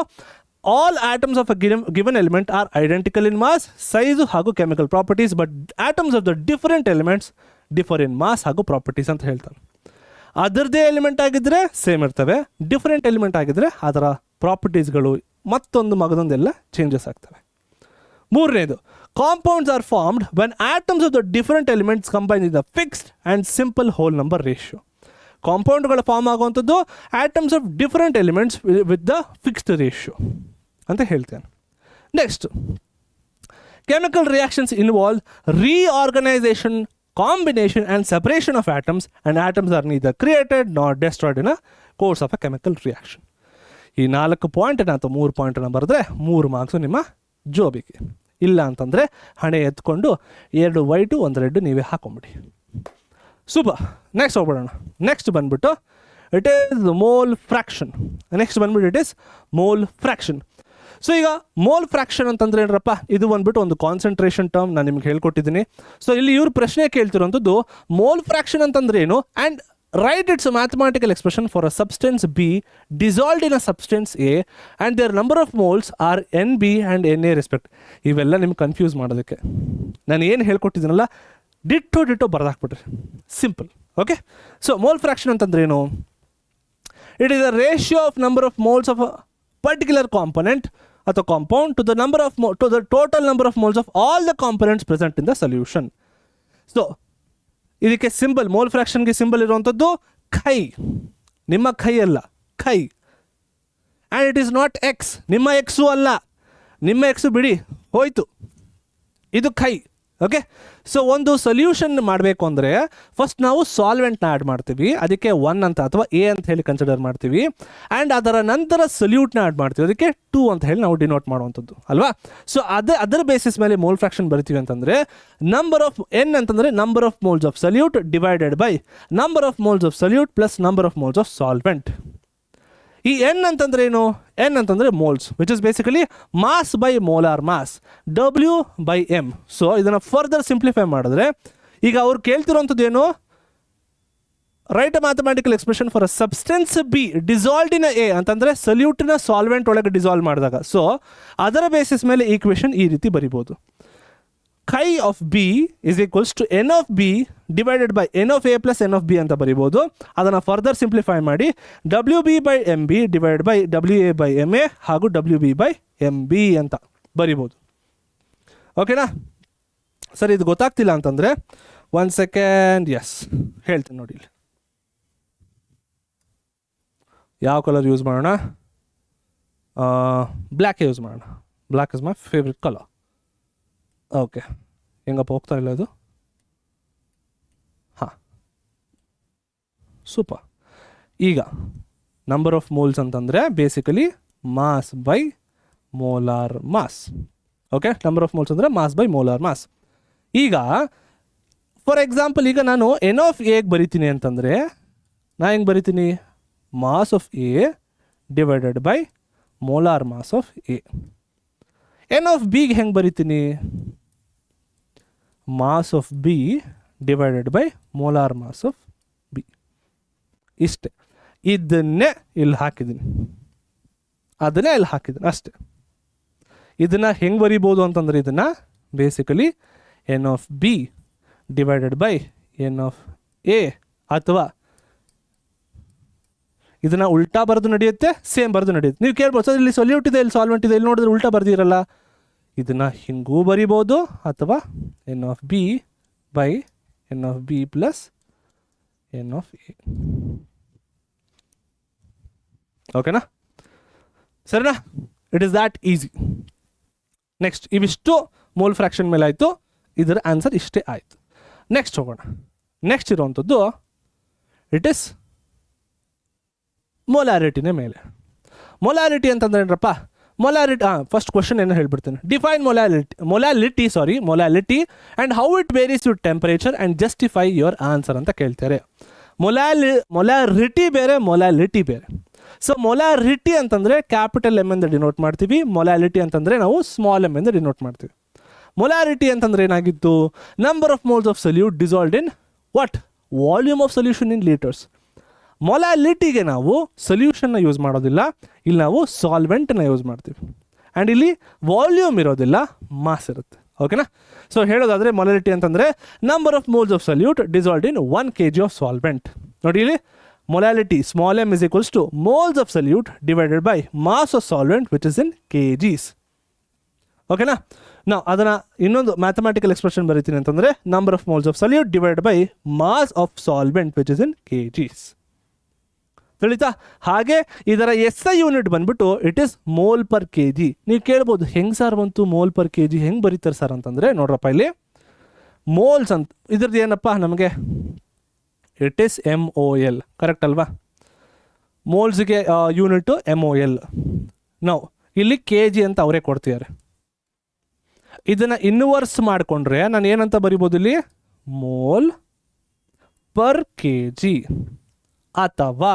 all atoms of a given element are identical in mass, size ಹಾಗೂ chemical properties, but atoms of the different elements differ in mass ಹಾಗೂ ಪ್ರಾಪರ್ಟೀಸ್ ಅಂತ ಹೇಳ್ತಾನೆ. ಅದರದ್ದೇ ಎಲಿಮೆಂಟ್ ಆಗಿದ್ದರೆ ಸೇಮ್ ಇರ್ತವೆ, ಡಿಫರೆಂಟ್ ಎಲಿಮೆಂಟ್ ಆಗಿದ್ದರೆ ಅದರ ಪ್ರಾಪರ್ಟೀಸ್ಗಳು ಮತ್ತೊಂದು ಮಗದೊಂದೆಲ್ಲ ಚೇಂಜಸ್ ಆಗ್ತವೆ. 3ನೇದು, compounds are formed when atoms of the different elements combine in the fixed and simple whole number ratio. ಕಾಂಪೌಂಡ್ಗಳ ಫಾರ್ಮ್ ಆಗುವಂಥದ್ದು atoms of different elements with the fixed ratio ಅಂತ ಹೇಳ್ತೇನೆ. Next, chemical reactions involve reorganisation, combination and separation of atoms, and atoms are neither created nor destroyed in a course of a chemical reaction. ಈ 4 ಪಾಯಿಂಟನ್ನು ಅಥವಾ 3 ಪಾಯಿಂಟನ್ನು ಬರೆದ್ರೆ 3 marks ನಿಮ್ಮ ಜೋಬಿಗೆ. ಇಲ್ಲ ಅಂತಂದರೆ ಹಣೆ ಎತ್ಕೊಂಡು 2 ವೈಟು 1 ರೆಡ್ ನೀವೇ ಹಾಕೊಂಬಿಡಿ. ಸೂಪರ್. ನೆಕ್ಸ್ಟ್ ಹೋಗ್ಬಿಡೋಣ. ನೆಕ್ಸ್ಟ್ ಬಂದ್ಬಿಟ್ಟು it is mole fraction. Next ಬಂದ್ಬಿಟ್ಟು it is mole fraction. So ಈಗ ಮೋಲ್ ಫ್ರ್ಯಾಕ್ಷನ್ ಅಂತಂದ್ರೆ ಏನರಪ್ಪ, ಇದು ಬಂದ್ಬಿಟ್ಟು ಒಂದು ಕಾನ್ಸಂಟ್ರೇಷನ್ ಟರ್ಮ್ ನಾನು ನಿಮ್ಗೆ ಹೇಳ್ಕೊಟ್ಟಿದ್ದೀನಿ. ಸೊ ಇಲ್ಲಿ ಇವ್ರು ಪ್ರಶ್ನೆ ಕೇಳ್ತಿರೋಂಥದ್ದು ಮೋಲ್ ಫ್ರ್ಯಾಕ್ಷನ್ ಅಂತಂದ್ರೆ ಏನು, and right it's mathematical expression for a substance B dissolved in a substance A and their number of moles are NB and NA respect. ಇವೆಲ್ಲ ನಿಮ್ಗೆ ಕನ್ಫ್ಯೂಸ್ ಮಾಡೋದಕ್ಕೆ ನಾನು ಏನು ಹೇಳ್ಕೊಟ್ಟಿದ್ದೀನಲ್ಲ ಡಿಟ್ಟೋ ಬರ್ದಾಕ್ಬಿಟ್ರಿ, simple. Okay. So mole fraction ಅಂತಂದ್ರೆ ಏನು, it is a ratio of number of moles of a particular component ಅಥವಾ compound to the total number of moles of all the components present in the solution. So ಇದಕ್ಕೆ symbol, mole ಫ್ರ್ಯಾಕ್ಷನ್ಗೆ symbol ಇರುವಂಥದ್ದು chi. ನಿಮ್ಮ ಕೈ ಅಲ್ಲ, chi. And it is not X, ನಿಮ್ಮ X ಅಲ್ಲ. ನಿಮ್ಮ ಎಕ್ಸು ಬಿಡಿ ಹೋಯ್ತು, ಇದು ಖೈ. ಓಕೆ. ಸೊ ಒಂದು ಸೊಲ್ಯೂಷನ್ ಮಾಡಬೇಕು ಅಂದರೆ ಫಸ್ಟ್ ನಾವು ಸಾಲ್ವೆಂಟ್ನ ಆ್ಯಡ್ ಮಾಡ್ತೀವಿ, ಅದಕ್ಕೆ 1 ಅಂತ ಅಥವಾ A ಅಂತ ಹೇಳಿ ಕನ್ಸಿಡರ್ ಮಾಡ್ತೀವಿ. ಆ್ಯಂಡ್ ಅದರ ನಂತರ ಸೊಲ್ಯೂಟ್ನ ಆ್ಯಡ್ ಮಾಡ್ತೀವಿ, ಅದಕ್ಕೆ 2 ಅಂತ ಹೇಳಿ ನಾವು ಡಿನೋಟ್ ಮಾಡುವಂಥದ್ದು ಅಲ್ವಾ. ಸೊ ಅದರ ಬೇಸಿಸ್ ಮೇಲೆ ಮೋಲ್ ಫ್ರ್ಯಾಕ್ಷನ್ ಬರಿತೀವಿ ಅಂತಂದರೆ ನಂಬರ್ ಆಫ್ N ಅಂತಂದರೆ number of moles of solute divided by number of moles of solute plus number of moles of solvent. ಈ N ಅಂತಂದ್ರೆ ಏನು, N ಅಂತಂದರೆ moles, which is basically mass by molar mass, W/M. So ಇದನ್ನು further simplify ಮಾಡಿದ್ರೆ ಈಗ ಅವ್ರು ಕೇಳ್ತಿರೋಂಥದ್ದು ಏನು, write a mathematical expression for a substance B dissolved in A ಅಂತಂದರೆ ಸೊಲ್ಯೂಟ್ನ ಸಾಲ್ವೆಂಟ್ ಒಳಗೆ ಡಿಸಾಲ್ವ್ ಮಾಡಿದಾಗ. ಸೊ ಅದರ ಬೇಸಿಸ್ ಮೇಲೆ ಈಕ್ವೇಷನ್ ಈ ರೀತಿ ಬರಿಬೋದು. Chi of B is equals to N of B divided by N of A plus N of B ಅಂತ ಬರಿಬೋದು. ಅದನ್ನು ಫರ್ದರ್ ಸಿಂಪ್ಲಿಫೈ ಮಾಡಿ WB/MB divided by WA/MA ಹಾಗೂ WB/MB ಅಂತ ಬರಿಬೋದು. ಓಕೆನಾ. ಸರಿ, ಇದು ಗೊತ್ತಾಗ್ತಿಲ್ಲ ಅಂತಂದರೆ 1 ಸೆಕೆಂಡ್. ಎಸ್, ಹೇಳ್ತೀನಿ ನೋಡಿ ಇಲ್ಲಿ ಯಾವ ಕಲರ್ ಯೂಸ್ ಮಾಡೋಣ. ಬ್ಲ್ಯಾಕ್ ಯೂಸ್ ಮಾಡೋಣ. Black is my favourite colour. Okay, ಹೆಂಗಪ್ಪ ಹೋಗ್ತಾ ಇಲ್ಲ ಅದು. ಹಾಂ, ಸೂಪರ್. ಈಗ ನಂಬರ್ ಆಫ್ ಮೋಲ್ಸ್ ಅಂತಂದರೆ basically mass by molar mass. Okay, number of moles ಅಂದರೆ ಮಾಸ್ ಬೈ ಮೋಲಾರ್ ಮಾಸ್. ಈಗ ಫಾರ್ ಎಕ್ಸಾಂಪಲ್, ಈಗ ನಾನು ಎನ್ ಆಫ್ ಎಗೆ ಬರಿತೀನಿ ಅಂತಂದರೆ ನಾನು ಹೆಂಗೆ ಬರಿತೀನಿ, mass of A divided by molar mass of A. N of ಬಿಗೆ ಹೆಂಗೆ ಬರಿತೀನಿ, mass of B divided by molar mass of B. ಇಷ್ಟೇ, ಇದನ್ನೇ ಇಲ್ಲಿ ಹಾಕಿದ್ದೀನಿ, ಅದನ್ನೇ ಇಲ್ಲಿ ಹಾಕಿದ್ದೀನಿ ಅಷ್ಟೇ. ಇದನ್ನು ಹೆಂಗೆ ಬರಿಬೋದು ಅಂತಂದರೆ ಇದನ್ನು basically N of B divided by N of A, ಅಥವಾ ಇದನ್ನು ಉಲ್ಟಾ ಬರೆದು ನಡೆಯುತ್ತೆ, ಸೇಮ್ ಬರೆದು ನಡೆಯುತ್ತೆ. ನೀವು ಕೇಳ್ಬೋದು ಸರ್ ಇಲ್ಲಿ ಸೊಲ್ಯೂಟ್ ಇದೆ, ಇಲ್ಲಿ ಸಾಲ್ವೆಂಟ್ ಇದೆ, ಇಲ್ಲಿ ನೋಡಿದ್ರೆ ಉಲ್ಟಾ ಬರ್ದಿರಲ್ಲ. ಇದನ್ನು ಹಿಂಗೂ ಬರಿಬೋದು, ಅಥವಾ N of B by N of B plus N of A. ಓಕೆನಾ, ಸರಿನಾ? It is that easy. Next, ಇವಿಷ್ಟು ಮೋಲ್ ಫ್ರ್ಯಾಕ್ಷನ್ ಮೇಲೆ ಆಯಿತು, ಇದರ ಆನ್ಸರ್ ಇಷ್ಟೇ ಆಯಿತು. ನೆಕ್ಸ್ಟ್ ಹೋಗೋಣ. ನೆಕ್ಸ್ಟ್ ಇರುವಂಥದ್ದು ಇಟ್ ಈಸ್ ಮೊಲಾರಿಟಿನೇ ಮೇಲೆ. ಮೊಲಾರಿಟಿ ಅಂತಂದ್ರೆ ಏನಪ್ಪ, ಮೊಲಾರಿಟಿ ಫಸ್ಟ್ ಕ್ವಶನ್ ಏನು ಹೇಳ್ಬಿಡ್ತೀನಿ. Define molality and how it varies with temperature and justify your answer ಅಂತ ಕೇಳ್ತಾರೆ. ಮೊಲಾರಿಟಿ ಬೇರೆ, ಮೊಲಾಲಿಟಿ ಬೇರೆ. ಸೊ ಮೊಲಾರಿಟಿ ಅಂತಂದರೆ ಕ್ಯಾಪಿಟಲ್ ಎಮ್ ಎಂದು ಡಿನೋಟ್ ಮಾಡ್ತೀವಿ, ಮೊಲಾಲಿಟಿ ಅಂತಂದರೆ ನಾವು ಸ್ಮಾಲ್ ಎಮ್ ಎಂದು ಡಿನೋಟ್ ಮಾಡ್ತೀವಿ. ಮೊಲಾರಿಟಿ ಅಂತಂದರೆ ಏನಾಗಿತ್ತು, number of moles of solute dissolved in what, volume of solution in litres. ಮೊಲಾಲಿಟಿಗೆ ನಾವು ಸೊಲ್ಯೂಷನ್ನ ಯೂಸ್ ಮಾಡೋದಿಲ್ಲ, ಇಲ್ಲಿ ನಾವು ಸಾಲ್ವೆಂಟನ್ನು ಯೂಸ್ ಮಾಡ್ತೀವಿ. ಆ್ಯಂಡ್ ಇಲ್ಲಿ ವಾಲ್ಯೂಮ್ ಇರೋದಿಲ್ಲ, ಮಾಸ್ ಇರುತ್ತೆ. ಓಕೆನಾ? ಸೊ ಹೇಳೋದಾದರೆ ಮೊಲಾಲಿಟಿ ಅಂತಂದರೆ number of moles of solute dissolved in 1 kg of solvent. ನೋಡಿ ಇಲ್ಲಿ molality small m is equals to moles of solute divided by mass of solvent which is in kgs. ಓಕೆನಾ? ನಾವು ಅದನ್ನು ಇನ್ನೊಂದು ಮ್ಯಾಥಮೆಟಿಕಲ್ ಎಕ್ಸ್ಪ್ರೆಷನ್ ಬರೀತೀನಿ ಅಂತಂದರೆ number of moles of solute divided by mass of solvent which is in kgs. ತಿಳಿತಾ? ಹಾಗೆ ಇದರ SI unit ಬಂದ್ಬಿಟ್ಟು it is mole per kg. ನೀವು ಕೇಳ್ಬೋದು ಹೆಂಗೆ ಸರ್ ಬಂತು ಮೋಲ್ ಪರ್ kg, ಹೆಂಗೆ ಬರೀತಾರೆ ಸರ್ ಅಂತಂದರೆ ನೋಡ್ರಪ್ಪ, ಇಲ್ಲಿ ಮೋಲ್ಸ್ ಅಂತ ಇದ್ರದ್ದು ಏನಪ್ಪ ನಮಗೆ ಇಟ್ ಈಸ್ MOL, ಕರೆಕ್ಟ್ ಅಲ್ವಾ? ಮೋಲ್ಸ್ಗೆ ಯೂನಿಟು MOL. ನಾವು ಇಲ್ಲಿ kg ಅಂತ ಅವರೇ ಕೊಡ್ತಿದ್ದಾರೆ. ಇದನ್ನು ಇನ್ವರ್ಸ್ ಮಾಡಿಕೊಂಡ್ರೆ ನಾನು ಏನಂತ ಬರಿಬೋದು ಇಲ್ಲಿ, ಮೋಲ್ ಪರ್ kg, ಅಥವಾ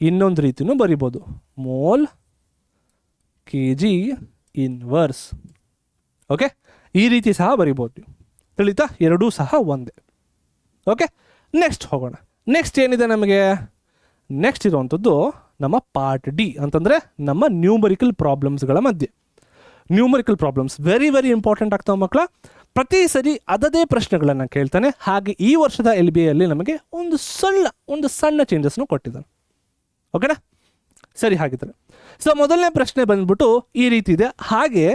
ಇನ್ನೊಂದು ರೀತಿಯೂ ಬರಿಬೋದು, ಮೋಲ್ kg ಇನ್ವರ್ಸ್. ಓಕೆ, ಈ ರೀತಿ ಸಹ ಬರಿಬೋದು ನೀವು. ತಿಳಿತಾ? ಎರಡೂ ಸಹ ಒಂದೇ. ಓಕೆ, ನೆಕ್ಸ್ಟ್ ಹೋಗೋಣ. ನೆಕ್ಸ್ಟ್ ಏನಿದೆ ನಮಗೆ, ನೆಕ್ಸ್ಟ್ ಇರುವಂಥದ್ದು ನಮ್ಮ ಪಾರ್ಟ್ ಡಿ ಅಂತಂದರೆ ನಮ್ಮ ನ್ಯೂಮರಿಕಲ್ ಪ್ರಾಬ್ಲಮ್ಸ್ಗಳ ಮಧ್ಯೆ. Numerical problems very very important ಆಗ್ತಾವೆ ಮಕ್ಕಳ. ಪ್ರತಿ ಸರಿ ಅದದೇ ಪ್ರಶ್ನೆಗಳನ್ನು ಕೇಳ್ತಾನೆ. ಹಾಗೆ ಈ ವರ್ಷದ LBAಯಲ್ಲಿ ನಮಗೆ ಒಂದು ಸಣ್ಣ ಚೇಂಜಸ್ನು ಕೊಟ್ಟಿದ್ದಾನೆ. ಓಕೆನಾ? ಸರಿ, ಹಾಗಿದ್ರೆ ಸೊ ಮೊದಲನೇ ಪ್ರಶ್ನೆ ಬಂದ್ಬಿಟ್ಟು ಈ ರೀತಿ ಇದೆ. ಹಾಗೆ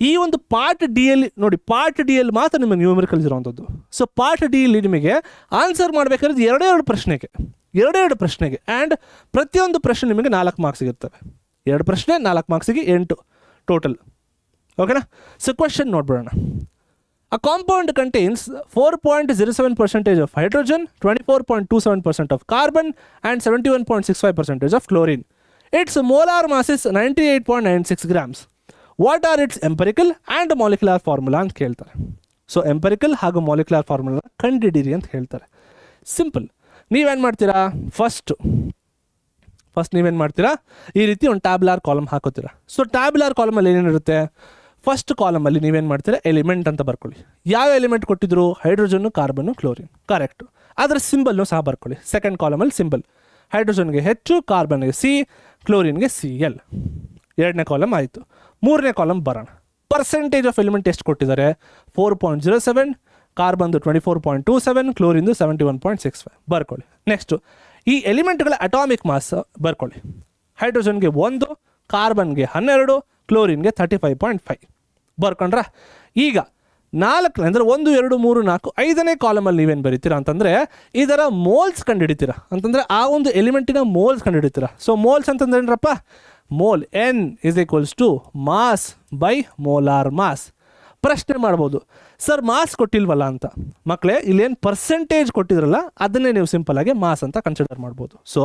ಈ ಒಂದು ಪಾರ್ಟ್ ಡಿಯಲ್ಲಿ ನೋಡಿ, ಪಾರ್ಟ್ ಡಿಯಲ್ಲಿ ಮಾತ್ರ ನಿಮಗೆ ನ್ಯೂಮರಿಕಲ್ಸ್ ಇರುವಂಥದ್ದು. ಸೊ ಪಾರ್ಟ್ ಡಿಯಲ್ಲಿ ನಿಮಗೆ ಆನ್ಸರ್ ಮಾಡಬೇಕಾದ್ರೆ ಎರಡೆರಡು ಪ್ರಶ್ನೆಗೆ ಆ್ಯಂಡ್ ಪ್ರತಿಯೊಂದು ಪ್ರಶ್ನೆ ನಿಮಗೆ 4 ಮಾರ್ಕ್ಸಿಗೆ ಇರ್ತವೆ. 2 ಪ್ರಶ್ನೆ 4 ಮಾರ್ಕ್ಸಿಗೆ 8 ಟೋಟಲ್. ಓಕೆನಾ? ಸೊ ಕ್ವಶನ್ ನೋಡ್ಬಿಡೋಣ. A compound contains 4.07% of hydrogen, 24.27% of carbon and 71.65% of chlorine. Its molar mass is 98.96 grams. What are its empirical and molecular formula ಅಂತ ಕೇಳ್ತಾರೆ. ಸೊ ಎಂಪರಿಕಲ್ ಹಾಗೂ ಮಾಲಿಕ್ಯುಲರ್ ಫಾರ್ಮುಲಾ ಕಂಡುಹಿಡಿಯಿರಿ ಅಂತ ಹೇಳ್ತಾರೆ. ಸಿಂಪಲ್. ನೀವೇನು ಮಾಡ್ತೀರಾ, ಫಸ್ಟ್ ನೀವೇನು ಮಾಡ್ತೀರಾ, ಈ ರೀತಿ ಒಂದು ಟ್ಯಾಬ್ಯುಲರ್ ಕಾಲಮ್ ಹಾಕೋತೀರಾ. ಸೊ ಟ್ಯಾಬ್ಯುಲರ್ ಕಾಲಮಲ್ಲಿ ಏನೇನಿರುತ್ತೆ, ಫಸ್ಟ್ ಕಾಲಮಲ್ಲಿ ನೀವೇನು ಮಾಡ್ತೀರಾ, ಎಲಿಮೆಂಟ್ ಅಂತ ಬರ್ಕೊಳ್ಳಿ. ಯಾವ ಎಲಿಮೆಂಟ್ ಕೊಟ್ಟಿದ್ರು, ಹೈಡ್ರೋಜನ್ನು, ಕಾರ್ಬನ್ನು, ಕ್ಲೋರಿನ್. ಕರೆಕ್ಟು. ಅದರ ಸಿಂಬಲ್ನು ಸಹ ಬರ್ಕೊಳ್ಳಿ. ಸೆಕೆಂಡ್ ಕಾಲಮಲ್ಲಿ ಸಿಂಬಲ್, ಹೈಡ್ರೋಜನ್ಗೆ H, ಕಾರ್ಬನ್ಗೆ C, ಕ್ಲೋರಿನ್ಗೆ Cl. 2ನೇ ಕಾಲಮ್ ಆಯಿತು. 3ನೇ ಕಾಲಮ್ ಬರೋಣ. ಪರ್ಸೆಂಟೇಜ್ ಆಫ್ ಎಲಿಮೆಂಟ್ ಎಷ್ಟು ಕೊಟ್ಟಿದ್ದಾರೆ, 4.07, ಕಾರ್ಬನ್ದು 24.27, ಕ್ಲೋರಿಂದು 71.65 ಬರ್ಕೊಳ್ಳಿ. ನೆಕ್ಸ್ಟು ಈ ಎಲಿಮೆಂಟ್ಗಳ ಅಟಾಮಿಕ್ ಮಾಸ್ ಬರ್ಕೊಳ್ಳಿ. ಹೈಡ್ರೋಜನ್ಗೆ 1, ಕಾರ್ಬನ್ಗೆ 12, ಕ್ಲೋರಿನ್ಗೆ 35.5 ಬರ್ಕೊಂಡ್ರ. ಈಗ 4 ಅಂದರೆ 1 2 3 4 5ನೇ ಕಾಲಮಲ್ಲಿ ನೀವೇನು ಬರೀತೀರಾ ಅಂತಂದರೆ ಇದರ ಮೋಲ್ಸ್ ಕಂಡುಹಿಡಿತೀರಾ ಅಂತಂದರೆ ಆ ಒಂದು ಎಲಿಮೆಂಟಿನ ಮೋಲ್ಸ್ ಕಂಡುಹಿಡಿತೀರಾ. ಸೊ ಮೋಲ್ಸ್ ಅಂತಂದ್ರೆ ಏನರಪ್ಪ, mole N is equals to mass by molar mass. ಪ್ರಶ್ನೆ ಮಾಡ್ಬೋದು, ಸರ್ ಮಾಸ್ ಕೊಟ್ಟಿಲ್ವಲ್ಲ ಅಂತ. ಮಕ್ಕಳೇ, ಇಲ್ಲೇನು ಪರ್ಸೆಂಟೇಜ್ ಕೊಟ್ಟಿದ್ರಲ್ಲ ಅದನ್ನೇ ನೀವು ಸಿಂಪಲ್ ಆಗಿ ಮಾಸ್ ಅಂತ ಕನ್ಸಿಡರ್ ಮಾಡ್ಬೋದು. ಸೊ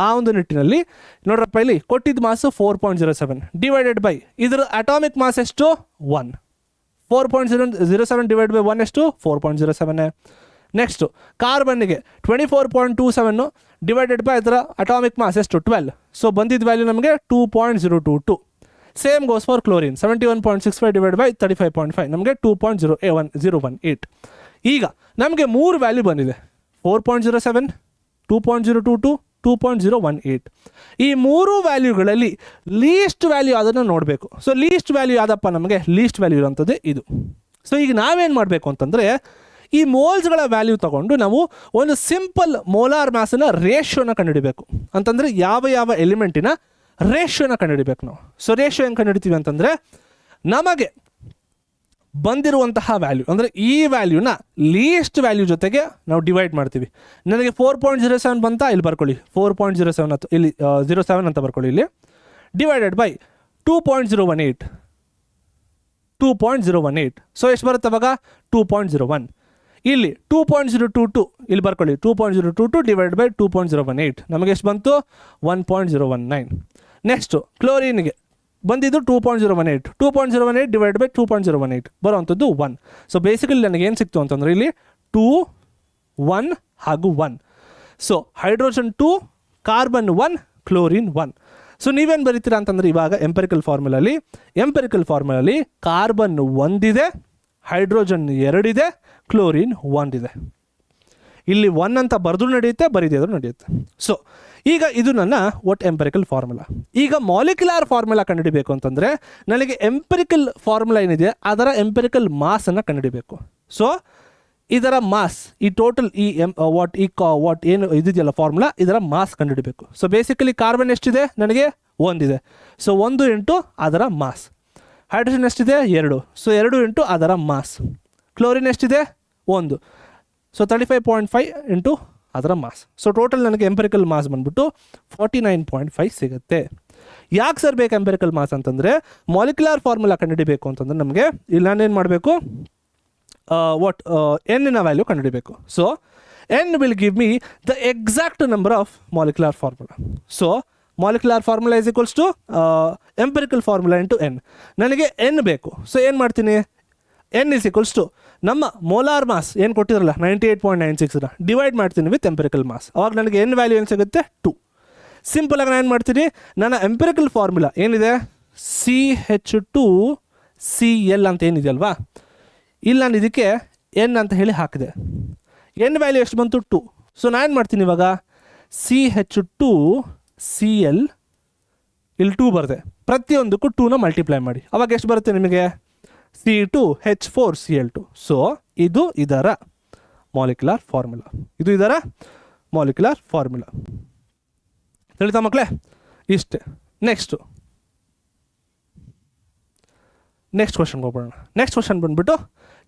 ಆ ಒಂದು ನಿಟ್ಟಿನಲ್ಲಿ ನೋಡ್ರಪ್ಪ, ಇಲ್ಲಿ ಕೊಟ್ಟಿದ್ದ ಮಾಸು 4.07 ಡಿವೈಡೆಡ್ ಬೈ ಇದರ ಅಟಾಮಿಕ್ ಮಾಸ್ ಎಷ್ಟು 1. 4.07 ಡಿವೈಡ್ ಬೈ 1 ಎಷ್ಟು 4.07. ನೆಕ್ಸ್ಟು ಕಾರ್ಬನ್ನಿಗೆ 24.27 ಡಿವೈಡೆಡ್ ಬೈ ಅದರ ಅಟಾಮಿಕ್ ಮಾಸ್ ಎಷ್ಟು 12. ಸೊ ಬಂದಿದ್ದ ವ್ಯಾಲ್ಯೂ ನಮಗೆ 2.022. Same goes for chlorine 71.65 divide by 35.5 ನಮಗೆ 2.018. ಈಗ ನಮಗೆ 3 ವ್ಯಾಲ್ಯೂ ಬಂದಿದೆ, 4.07, 2.022, 2.018. ಈ 3 ವ್ಯಾಲ್ಯೂಗಳಲ್ಲಿ ಲೀಸ್ಟ್ ವ್ಯಾಲ್ಯೂ ಅದನ್ನು ನೋಡಬೇಕು. ಸೊ ಲೀಸ್ಟ್ ವ್ಯಾಲ್ಯೂ ಯಾವುದಪ್ಪ, ನಮಗೆ ಲೀಸ್ಟ್ ವ್ಯಾಲ್ಯೂ ಇರೋಂಥದ್ದು ಇದು. ಸೊ ಈಗ ನಾವೇನು ಮಾಡಬೇಕು ಅಂತಂದರೆ ಈ ಮೋಲ್ಸ್ಗಳ ವ್ಯಾಲ್ಯೂ ತಗೊಂಡು ನಾವು ಒಂದು ಸಿಂಪಲ್ ಮೋಲಾರ್ ಮ್ಯಾಸನ್ನ ರೇಷಿಯೋನ ಕಂಡುಹಿಡಬೇಕು. ಅಂತಂದರೆ ಯಾವ ಯಾವ ಎಲಿಮೆಂಟಿನ ರೇಷಿಯೋನ ಕಂಡುಹಿಡಬೇಕು ನಾವು. ಸೊ ರೇಷಿಯೋ ಹೆಂಗೆ ಕಂಡುಹಿಡ್ತೀವಿ ಅಂತಂದರೆ ನಮಗೆ ಬಂದಿರುವಂತಹ ವ್ಯಾಲ್ಯೂ ಅಂದರೆ ಈ ವ್ಯಾಲ್ಯೂನ ಲೀಸ್ಟ್ ವ್ಯಾಲ್ಯೂ ಜೊತೆಗೆ ನಾವು ಡಿವೈಡ್ ಮಾಡ್ತೀವಿ. ನನಗೆ 4.07 ಬಂತ, ಇಲ್ಲಿ ಬರ್ಕೊಳ್ಳಿ 4.07 ಅಂತ, ಇಲ್ಲಿ 07 ಅಂತ ಬರ್ಕೊಳ್ಳಿ, ಇಲ್ಲಿ ಡಿವೈಡೆಡ್ ಬೈ 2.018. ಸೊ ಎಷ್ಟು ಬರುತ್ತೆ ಅವಾಗ 2.01. ಇಲ್ಲಿ 2.022 ಇಲ್ಲಿ ಬರ್ಕೊಳ್ಳಿ 2.022 ಡಿವೈಡ್ ಬೈ 2.018 ನಮಗೆ ಎಷ್ಟು ಬಂತು 1.019. ನೆಕ್ಸ್ಟು ಕ್ಲೋರಿನ್ಗೆ ಬಂದಿದ್ದು 2.018 ಡಿವೈಡ್ ಬೈ 2.018 ಬರೋವಂಥದ್ದು 1. ಸೊ ಬೇಸಿಕಲಿ ನನಗೆ ಏನು ಸಿಕ್ತು ಅಂತಂದರೆ ಇಲ್ಲಿ 2, 1 ಹಾಗೂ 1. So hydrogen 2, carbon 1, chlorine 1. So ನೀವೇನು ಬರೀತೀರಾ ಅಂತಂದರೆ ಇವಾಗ ಎಂಪೆರಿಕಲ್ ಫಾರ್ಮುಲಲ್ಲಿ ಕಾರ್ಬನ್ 1 ಇದೆ, ಹೈಡ್ರೋಜನ್ 2 ಇದೆ, ಕ್ಲೋರಿನ್ 1 ಇದೆ. ಇಲ್ಲಿ 1 ಅಂತ ಬರೆದು ನಡೆಯುತ್ತೆ, ಬರೀದಿದ್ರು ನಡೆಯುತ್ತೆ. ಸೊ ಈಗ ಇದು ನನ್ನ ಒಟ್ಟು ಎಂಪೆರಿಕಲ್ ಫಾರ್ಮುಲಾ. ಈಗ ಮಾಲಿಕ್ಯುಲಾರ್ ಫಾರ್ಮುಲಾ ಕಂಡುಹಿಡಬೇಕು ಅಂತಂದರೆ ನನಗೆ ಎಂಪೆರಿಕಲ್ ಫಾರ್ಮುಲಾ ಏನಿದೆ ಅದರ ಎಂಪೆರಿಕಲ್ ಮಾಸನ್ನು ಕಂಡುಹಿಡಬೇಕು. ಸೊ ಇದರ ಮಾಸ್, ಈ ಟೋಟಲ್ ಈ ವಾಟ್ ಏನು ಇದೆಯಲ್ಲ ಫಾರ್ಮುಲಾ, ಇದರ ಮಾಸ್ ಕಂಡುಹಿಡಬೇಕು. ಸೊ ಬೇಸಿಕಲಿ ಕಾರ್ಬನ್ ಎಷ್ಟಿದೆ, ನನಗೆ 1 ಇದೆ. ಸೊ 1 ಇಂಟು ಅದರ ಮಾಸ್. ಹೈಡ್ರೋಜನ್ ಎಷ್ಟಿದೆ 2. ಸೊ 2 ಇಂಟು ಅದರ ಮಾಸ್. ಕ್ಲೋರಿನ್ ಎಷ್ಟಿದೆ 1. ಸೊ 35.5 ಇಂಟು ಅದರ ಮಾಸ್. ಸೊ ಟೋಟಲ್ ನನಗೆ ಎಂಪೆರಿಕಲ್ ಮಾಸ್ ಬಂದ್ಬಿಟ್ಟು 49.5 ಸಿಗುತ್ತೆ. ಯಾಕೆ ಸರ್ ಬೇಕು ಎಂಪೆರಿಕಲ್ ಮಾಸ್ ಅಂತಂದರೆ ಮಾಲಿಕ್ಯುಲಾರ್ ಫಾರ್ಮುಲಾ ಕಂಡುಹಿಡಬೇಕು ಅಂತಂದರೆ ನಮಗೆ ಇಲ್ಲಿ ನಾನೇನು ಮಾಡಬೇಕು, ಎನ್ನಿನ ವ್ಯಾಲ್ಯೂ ಕಂಡುಹಿಡಬೇಕು. So N will give me the exact number of molecular formula. So molecular formula is equals to empirical formula into N. ನನಗೆ ಎನ್ ಬೇಕು. ಸೊ ಏನು ಮಾಡ್ತೀನಿ, ಎನ್ ಇಸ್ ಈಕ್ವಲ್ಸ್ ಟು ನಮ್ಮ ಮೋಲಾರ್ ಮಾಸ್ ಏನು ಕೊಟ್ಟಿದ್ರಲ್ಲ 98.96 ಡಿವೈಡ್ ಮಾಡ್ತೀನಿ with empirical mass. ಅವಾಗ ನನಗೆ ಎನ್ ವ್ಯಾಲ್ಯೂ ಏನು ಸಿಗುತ್ತೆ 2. ಸಿಂಪಲಾಗಿ ನಾನು ಏನು ಮಾಡ್ತೀನಿ, ನನ್ನ ಎಂಪೆರಿಕಲ್ ಫಾರ್ಮುಲಾ ಏನಿದೆ CH2Cl ಅಂತ ಏನಿದೆಯಲ್ವಾ, ಇಲ್ಲಿ ನಾನು ಇದಕ್ಕೆ ಎನ್ ಅಂತ ಹೇಳಿ ಹಾಕಿದೆ. ಎನ್ ವ್ಯಾಲ್ಯೂ ಎಷ್ಟು ಬಂತು 2. ಸೊ ನಾನು ಏನು ಮಾಡ್ತೀನಿ ಇವಾಗ CH2Cl ಇಲ್ಲಿ 2 ಬರುತ್ತೆ, ಪ್ರತಿಯೊಂದಕ್ಕೂ 2ನ ಮಲ್ಟಿಪ್ಲೈ ಮಾಡಿ. ಅವಾಗ ಎಷ್ಟು ಬರುತ್ತೆ ನಿಮಗೆ C2H4Cl2. ಸೊ ಇದು ಇದರ ಮಾಲಿಕ್ಯುಲಾರ್ ಫಾರ್ಮುಲಾ. ತಿಳಿತಾ ಮಕ್ಕಳೇ, ಇಷ್ಟೇ. ನೆಕ್ಸ್ಟ್ ಕ್ವಶನ್ಗೆ ಹೋಗೋಣ. ನೆಕ್ಸ್ಟ್ ಕ್ವಶನ್ ಬಂದ್ಬಿಟ್ಟು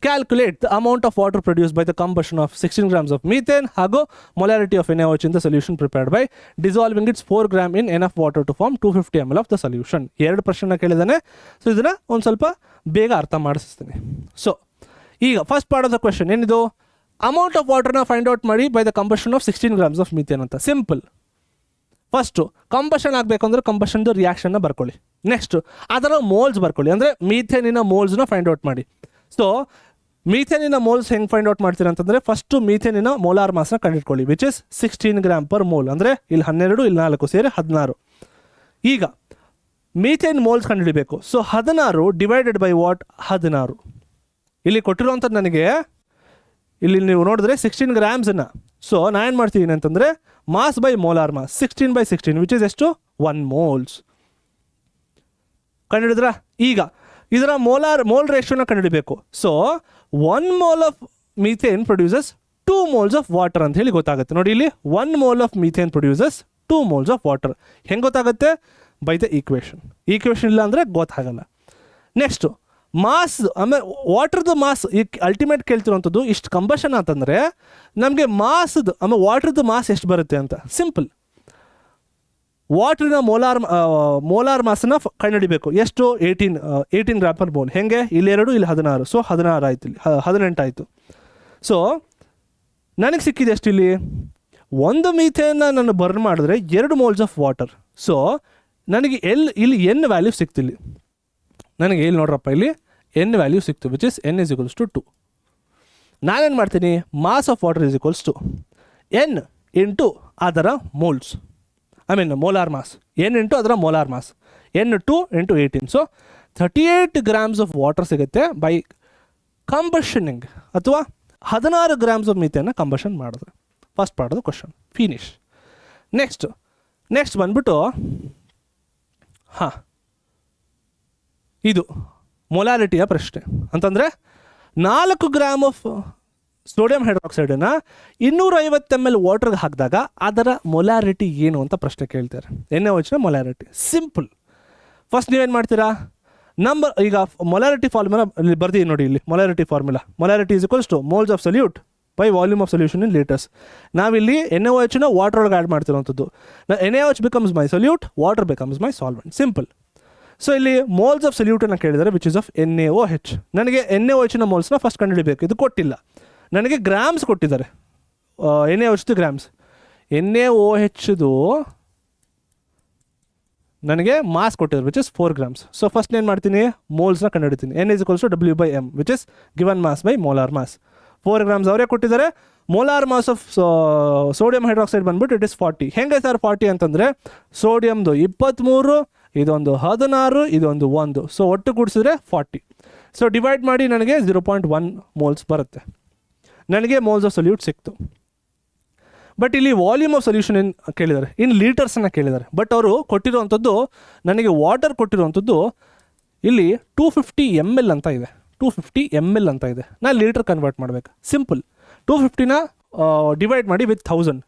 calculate the amount of water produce by the combustion of 16 grams of methane ಹಾಗೂ molarity of NaOH in the solution prepared by dissolving its 4 grams in enough water to form 250 ml of the solution. 2 ಪ್ರಶ್ನೆ ಕೇಳಿದ್ದಾನೆ. So ಇದನ್ನು ಒಂದು ಸ್ವಲ್ಪ ಬೇಗ ಅರ್ಥ ಮಾಡಿಸ್ತೀನಿ. So ಈಗ first part of the question ಏನಿದು, ಅಮೌಂಟ್ ಆಫ್ ವಾಟರ್ನ ಫೈಂಡ್ ಔಟ್ ಮಾಡಿ by the combustion of 16 grams of methane ಅಂತ. ಸಿಂಪಲ್. ಫಸ್ಟು ಕಂಬಷನ್ ಆಗಬೇಕು ಅಂದರೆ ಕಂಬಷನ್ದು ರಿಯಾಕ್ಷನ್ನ ಬರ್ಕೊಳ್ಳಿ. ನೆಕ್ಸ್ಟು ಅದರ ಮೋಲ್ಸ್ ಬರ್ಕೊಳ್ಳಿ, ಅಂದರೆ ಮೀಥೇನಿನ ಮೋಲ್ಸ್ನ ಫೈಂಡ್ ಔಟ್ ಮಾಡಿ. ಸೊ ಮೀಥೇನಿನ ಮೋಲ್ಸ್ ಹೆಂಗೆ ಫೈಂಡ್ ಔಟ್ ಮಾಡ್ತೀರಾ ಅಂತಂದರೆ ಫಸ್ಟು ಮೀಥೇನಿನ ಮೋಲಾರ್ ಮಾಸ್ನ ಕಂಡುಹಿಡ್ಕೊಳ್ಳಿ, which is 16 grams per mole. ಅಂದರೆ ಇಲ್ಲಿ 12, ಇಲ್ಲಿ 4 ಸೇರಿ 16. ಈಗ ಮೀಥೇನ್ ಮೋಲ್ಸ್ ಕಂಡುಹಿಡಬೇಕು. So 16 divided by what 16. ಇಲ್ಲಿ ಕೊಟ್ಟಿರುವಂಥದ್ದು ನನಗೆ ಇಲ್ಲಿ ನೀವು ನೋಡಿದ್ರೆ 16 grams. ಸೊ ನಾನು ಏನು ಮಾಡ್ತೀನಿ ಅಂತಂದರೆ mass by molar mass 16/16 which is ಎಷ್ಟು 1 moles. ಕಂಡುಹಿಡಿದ್ರಾ? ಈಗ ಇದರ ಮೋಲ್ ರೇಷಿಯೋನ ಕಂಡುಹಿಡಬೇಕು. So 1 mole of methane produces 2 moles of water ಅಂತ ಹೇಳಿ ಗೊತ್ತಾಗುತ್ತೆ. ನೋಡಿ ಇಲ್ಲಿ 1 mole of methane produces 2 moles of water. ಹೆಂಗೆ ಗೊತ್ತಾಗುತ್ತೆ? ಬೈ ದ ಈಕ್ವೇಷನ್ ಇಲ್ಲ ಅಂದರೆ ಗೊತ್ತಾಗಲ್ಲ. ನೆಕ್ಸ್ಟು ಮಾಸ್ ಆಮೇಲೆ ವಾಟ್ರದ್ದು ಮಾಸ್ ಈ ಅಲ್ಟಿಮೇಟ್ ಕೇಳ್ತಿರೋಂಥದ್ದು ಇಷ್ಟು ಕಂಬಷನ್ ಅಂತಂದರೆ ನಮಗೆ ಮಾಸದ್ದು ಆಮೇಲೆ ವಾಟ್ರದ್ದು ಮಾಸ್ ಎಷ್ಟು ಬರುತ್ತೆ ಅಂತ ಸಿಂಪಲ್. ವಾಟ್ರಿನ ಮೋಲಾರ್ ಮಾಸನ್ನ ಕಂಡುಹಿಡಿಬೇಕು. ಎಷ್ಟು 18 ಗ್ರಾಮ್ ಪರ್ ಮೋಲ್. ಹೆಂಗೆ ಇಲ್ಲಿ 2 ಇಲ್ಲಿ 16, ಸೊ 16 ಆಯಿತು, ಇಲ್ಲಿ 18 ಆಯಿತು. ಸೊ ನನಗೆ ಸಿಕ್ಕಿದೆ ಎಷ್ಟು ಇಲ್ಲಿ, 1 ಮೀಥೇನ್ನ ನಾನು ಬರ್ನ್ ಮಾಡಿದ್ರೆ 2 ಮೋಲ್ಸ್ ಆಫ್ ವಾಟರ್. ಸೊ ನನಗೆ ಇಲ್ಲಿ ಎನ್ ವ್ಯಾಲ್ಯೂ ಸಿಕ್ತಿಲ್ಲಿ, ನನಗೆ ಇಲ್ಲಿ ನೋಡ್ರಪ್ಪ ಇಲ್ಲಿ ಎನ್ ವ್ಯಾಲ್ಯೂ ಸಿಕ್ತು, ವಿಚ್ ಇಸ್ n = 2. ನಾನೇನು ಮಾಡ್ತೀನಿ, mass of water = n into ಅದರ ಮೋಲ್ಸ್, I mean molar mass, n into ಅದರ molar mass, n2 × 18. So 38 grams of water ಸಿಗುತ್ತೆ ಬೈ ಕಂಬಷನಿಂಗ್, ಅಥವಾ 16 ಗ್ರಾಮ್ಸ್ ಆಫ್ ಮೀಥೇನ್ನ ಕಂಬಷನ್ ಮಾಡಿದ್ರೆ. First part of question finish. Next ಬಂದ್ಬಿಟ್ಟು ಇದು ಮೊಲಾರಿಟಿಯ ಪ್ರಶ್ನೆ. ಅಂತಂದರೆ 4 ಗ್ರಾಮ್ ಆಫ್ ಸೋಡಿಯಂ ಹೈಡ್ರಾಕ್ಸೈಡನ್ನು 250 ml ವಾಟರ್ಗೆ ಹಾಕಿದಾಗ ಅದರ ಮೊಲಾರಿಟಿ ಏನು ಅಂತ ಪ್ರಶ್ನೆ ಕೇಳ್ತಾರೆ. NaOH molarity simple. ಫಸ್ಟ್ ನೀವೇನು ಮಾಡ್ತೀರಾ, ಈಗ ಮೊಲಾರಿಟಿ ಫಾರ್ಮುಲಾ ಇಲ್ಲಿ ಬರ್ತೀವಿ ನೋಡಿ, ಇಲ್ಲಿ molarity formula, molarity = moles of solute by volume of solution in litres. ನಾವಿಲ್ಲಿ NaOH ವಾಟರ್ ಒಳಗೆ ಆ್ಯಡ್ ಮಾಡ್ತಿರೋಂಥದ್ದು. NaOH ಬಿಕಮ್ಸ್ ಮೈ ಸೊಲ್ಯೂಟ್, ವಾಟರ್ ಬಿಕಮ್ಸ್ ಮೈ ಸಾಲ್ವೆಂಟ್, ಸಿಂಪಲ್. ಸೊ ಇಲ್ಲಿ ಮೋಲ್ಸ್ ಆಫ್ ಸೊಲ್ಯೂಟನ್ನು ಕೇಳಿದರೆ ವಿಚ್ ಇಸ್ ಆಫ್ NaOH. ನನಗೆ NaOH ಮೋಲ್ಸ್ನ first ಕಂಡುಹಿಡಬೇಕು, ಇದು ಕೊಟ್ಟಿಲ್ಲ ನನಗೆ, grams ಕೊಟ್ಟಿದ್ದಾರೆ. NaOH grams, NaOH ನನಗೆ ಮಾಸ್ ಕೊಟ್ಟಿದ್ದಾರೆ which is 4 grams. So first ಏನು ಮಾಡ್ತೀನಿ, ಮೋಲ್ಸ್ನ ಕಂಡುಹಿಡ್ತೀನಿ. N = W/m which is given mass by molar mass. 4 grams ಅವರೇ ಕೊಟ್ಟಿದ್ದಾರೆ. Molar mass of sodium hydroxide ಬಂದ್ಬಿಟ್ಟು ಇಟ್ ಇಸ್ 40. ಹೆಂಗೆ ಸರ್ 40 ಅಂತಂದರೆ, ಸೋಡಿಯಮ್ದು 23, ಇದೊಂದು 16, ಇದೊಂದು 1, ಸೊ ಒಟ್ಟು ಕೂಡಿಸಿದ್ರೆ 40. ಸೊ ಡಿವೈಡ್ ಮಾಡಿ ನನಗೆ 0.1 ಮೋಲ್ಸ್ ಬರುತ್ತೆ. ನನಗೆ ಮೋಲ್ಸ್ ಆಫ್ ಸೊಲ್ಯೂಟ್ ಸಿಕ್ತು. ಬಟ್ ಇಲ್ಲಿ ವಾಲ್ಯೂಮ್ ಆಫ್ ಸೊಲ್ಯೂಷನ್ ಏನು ಕೇಳಿದ್ದಾರೆ, ಇನ್ ಲೀಟರ್ಸನ್ನು ಕೇಳಿದ್ದಾರೆ. ಬಟ್ ಅವರು ಕೊಟ್ಟಿರುವಂಥದ್ದು, ನನಗೆ ವಾಟರ್ ಕೊಟ್ಟಿರುವಂಥದ್ದು ಇಲ್ಲಿ 250 ml ಅಂತ ಇದೆ, 250 ml ಅಂತ ಇದೆ. ನಾನು ಲೀಟರ್ ಕನ್ವರ್ಟ್ ಮಾಡಬೇಕು. ಸಿಂಪಲ್, 250ನ ಡಿವೈಡ್ ಮಾಡಿ ವಿತ್ 1000,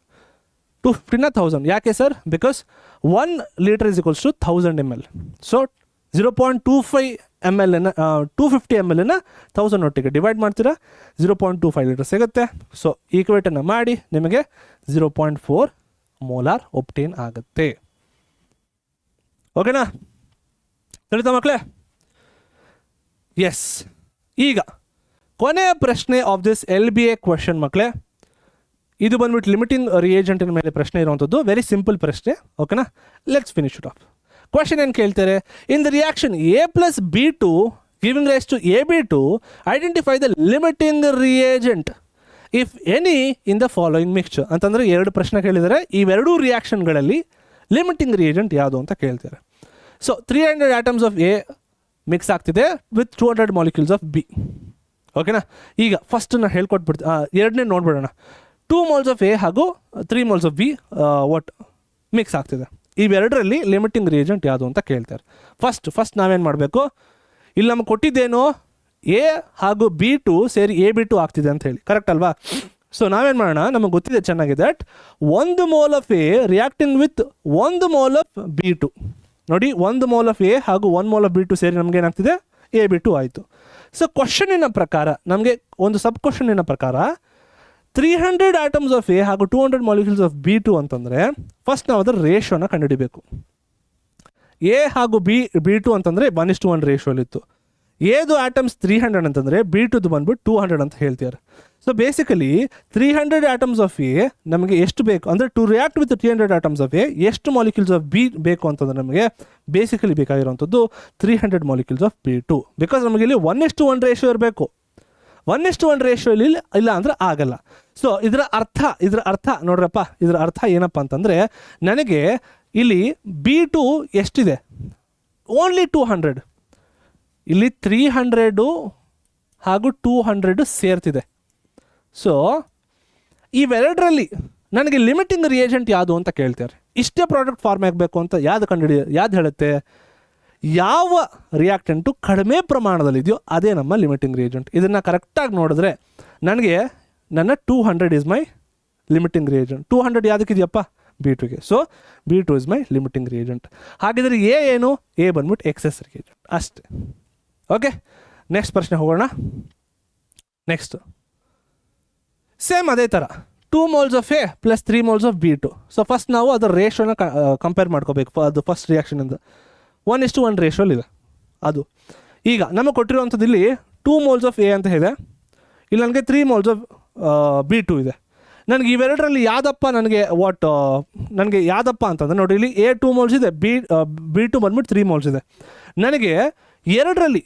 250ನ 1000. ಯಾಕೆ sir, because 1 litre = 1000 ml. So 0.25 ml 250 ml 1000 ಒಟ್ಟಿಗೆ ಡಿವೈಡ್ ಮಾಡ್ತೀರಾ, 0.25 ಲೀಟರ್ ಸಿಗುತ್ತೆ. ಸೊ ಈಕ್ವೇಟನ್ನು ಮಾಡಿ ನಿಮಗೆ 0.4 ಮೋಲಾರ್ ಒಬ್ಟೇನ್ ಆಗುತ್ತೆ. ಓಕೆನಾ, ತಿಳಿತಾ ಮಕ್ಕಳೇ? ಎಸ್. ಈಗ ಕೊನೆಯ ಪ್ರಶ್ನೆ ಆಫ್ ದಿಸ್ LBA ಕ್ವೆಶನ್ ಮಕ್ಕಳೇ, ಇದು ಬಂದ್ಬಿಟ್ಟು ಲಿಮಿಟಿಂಗ್ ರಿಯೇಜೆಂಟಿನ ಮೇಲೆ ಪ್ರಶ್ನೆ ಇರುವಂಥದ್ದು. ವೆರಿ ಸಿಂಪಲ್ ಪ್ರಶ್ನೆ. ಓಕೆನಾ, let's finish it off. Question ಏನು ಕೇಳ್ತಾರೆ, in the reaction A+B2 giving rise to AB2 identify the limiting reagent if any in the following mixture. ಅಂತಂದರೆ 2 ಪ್ರಶ್ನೆ ಕೇಳಿದರೆ, ಇವೆರಡೂ ರಿಯಾಕ್ಷನ್ಗಳಲ್ಲಿ ಲಿಮಿಟಿಂಗ್ ರಿಯೇಜೆಂಟ್ ಯಾವುದು ಅಂತ ಕೇಳ್ತಾರೆ. So 300 atoms of A mix ಆಗ್ತಿದೆ ವಿತ್ 200 ಮಾಲಿಕ್ಯೂಲ್ಸ್ ಆಫ್ B. ಓಕೆನಾ, ಈಗ ಫಸ್ಟನ್ನು ಹೇಳ್ಕೊಟ್ಬಿಡ್ತೀನಿ, ಎರಡನೇ ನೋಡ್ಬಿಡೋಣ. 2 moles ಆಫ್ A ಹಾಗೂ 3 moles ಆಫ್ B ಒಟ್ಟು ಮಿಕ್ಸ್ ಆಗ್ತಿದೆ. ಇವೆರಡರಲ್ಲಿ ಲಿಮಿಟಿಂಗ್ ರಿಯೇಜೆಂಟ್ ಯಾವುದು ಅಂತ ಕೇಳ್ತಾರೆ. ಫಸ್ಟ್ ನಾವೇನು ಮಾಡಬೇಕು, ಇಲ್ಲಿ ನಮ್ಗೆ ಕೊಟ್ಟಿದ್ದೇನೋ A ಹಾಗೂ B2 ಸೇರಿ AB2 ಆಗ್ತಿದೆ ಅಂತ ಹೇಳಿ, ಕರೆಕ್ಟ್ ಅಲ್ವಾ? ಸೊ ನಾವೇನು ಮಾಡೋಣ, ನಮಗೆ ಗೊತ್ತಿದೆ ಚೆನ್ನಾಗಿ that 1 mole of A reacting with 1 mole of B2. ನೋಡಿ, 1 mole ಆಫ್ A ಹಾಗೂ 1 mole ಆಫ್ B2 ಸೇರಿ ನಮ್ಗೆ ಏನಾಗ್ತಿದೆ, AB2 ಆಯಿತು. ಸೊ ಕ್ವಶನಿನ ಪ್ರಕಾರ, ನಮಗೆ ಒಂದು ಸಬ್ ಕ್ವಶನಿನ ಪ್ರಕಾರ 300 ಆಟಮ್ಸ್ ಆಫ್ A ಹಾಗೂ 200 ಮಾಲಿಕ್ಯೂಲ್ಸ್ ಆಫ್ B2 ಅಂತಂದರೆ ಫಸ್ಟ್ ನಾವು ಅದರ ರೇಷೋನ ಕಂಡುಹಿಡಿಬೇಕು. A ಹಾಗೂ B2 ಅಂತಂದರೆ 1:1 ರೇಷೋಲಿತ್ತು. Aದು ಆಟಮ್ಸ್ 300 ಅಂತಂದರೆ B2ದು ಬಂದ್ಬಿಟ್ಟು 200 ಅಂತ ಹೇಳ್ತಾರೆ. So basically 300 atoms of A ನಮಗೆ ಎಷ್ಟು ಬೇಕು ಅಂದರೆ, to react with 300 atoms of A ಎಷ್ಟು ಮಾಲಿಕ್ಯೂಲ್ಸ್ ಆಫ್ B ಬೇಕು ಅಂತಂದರೆ ನಮಗೆ ಬೇಸಿಕಲಿ ಬೇಕಾಗಿರುವಂಥದ್ದು 300 ಮಾಲಿಕ್ಯೂಲ್ಸ್ ಆಫ್ B2. ಬಿಕಾಸ್ ನಮಗೆ ಇಲ್ಲಿ 1:1 ರೇಷೋ ಇರಬೇಕು. 1:1 ರೇಷೋ ಇಲ್ಲ ಅಂದರೆ ಆಗಲ್ಲ. ಸೊ ಇದರ ಅರ್ಥ ನೋಡ್ರಪ್ಪ, ಇದರ ಅರ್ಥ ಏನಪ್ಪ ಅಂತಂದರೆ, ನನಗೆ ಇಲ್ಲಿ B2 ಎಷ್ಟಿದೆ, ಓನ್ಲಿ 200. ಇಲ್ಲಿ 300 ಹಾಗೂ 200 ಸೇರ್ತಿದೆ. ಸೊ ಇವೆರಡರಲ್ಲಿ ನನಗೆ ಲಿಮಿಟಿಂಗ್ ರಿಯೇಜೆಂಟ್ ಯಾವುದು ಅಂತ ಕೇಳ್ತಾರೆ. ಇಷ್ಟೇ ಪ್ರಾಡಕ್ಟ್ ಫಾರ್ಮ್ ಆಗಬೇಕು ಅಂತ ಯಾವ್ದು ಹೇಳುತ್ತೆ, ಯಾವ ರಿಯಾಕ್ಟೆಂಟು ಕಡಿಮೆ ಪ್ರಮಾಣದಲ್ಲಿದೆಯೋ ಅದೇ ನಮ್ಮ ಲಿಮಿಟಿಂಗ್ ರಿಯೇಜೆಂಟ್. ಇದನ್ನು ಕರೆಕ್ಟಾಗಿ ನೋಡಿದ್ರೆ ನನಗೆ ನನ್ನ 200 ಇಸ್ ಮೈ ಲಿಮಿಟಿಂಗ್ ರಿಯೇಜೆಂಟ್. 200 ಯಾವುದಕ್ಕಿದೆಯಪ್ಪ, B2ಗೆ. So B2 is my limiting reagent. ಹಾಗಿದ್ರೆ A ಏನು, A ಬಂದ್ಬಿಟ್ಟು ಎಕ್ಸೆಸ್ ರಿಯೇಜೆಂಟ್ ಅಷ್ಟೇ. ಓಕೆ, ನೆಕ್ಸ್ಟ್ ಪ್ರಶ್ನೆ ಹೋಗೋಣ. ನೆಕ್ಸ್ಟ್ ಸೇಮ್ ಅದೇ ಥರ 2 moles of A plus 3 moles of B2. So first ನಾವು ಅದರ ರೇಷೋನ ಕಂಪೇರ್ ಮಾಡ್ಕೋಬೇಕು. ಅದು ಫಸ್ಟ್ ರಿಯಾಕ್ಷನಿಂದ 1:1 ರೇಷೋಲ್ ಇದೆ ಅದು. ಈಗ ನಮಗೆ ಕೊಟ್ಟಿರುವಂಥದ್ದು ಇಲ್ಲಿ 2 moles of A ಅಂತ ಇದೆ, ಇಲ್ಲಿ ನನಗೆ 3 moles of B2 ಇದೆ. ನನಗೆ ಇವೆರಡರಲ್ಲಿ ಯಾವುದಪ್ಪ ನನಗೆ ಯಾವುದಪ್ಪ ಅಂತಂದರೆ ನೋಡಿ, ಇಲ್ಲಿ A 2 moles ಇದೆ, B2 ಬಂದ್ಬಿಟ್ಟು 3 moles ಇದೆ. ನನಗೆ ಎರಡರಲ್ಲಿ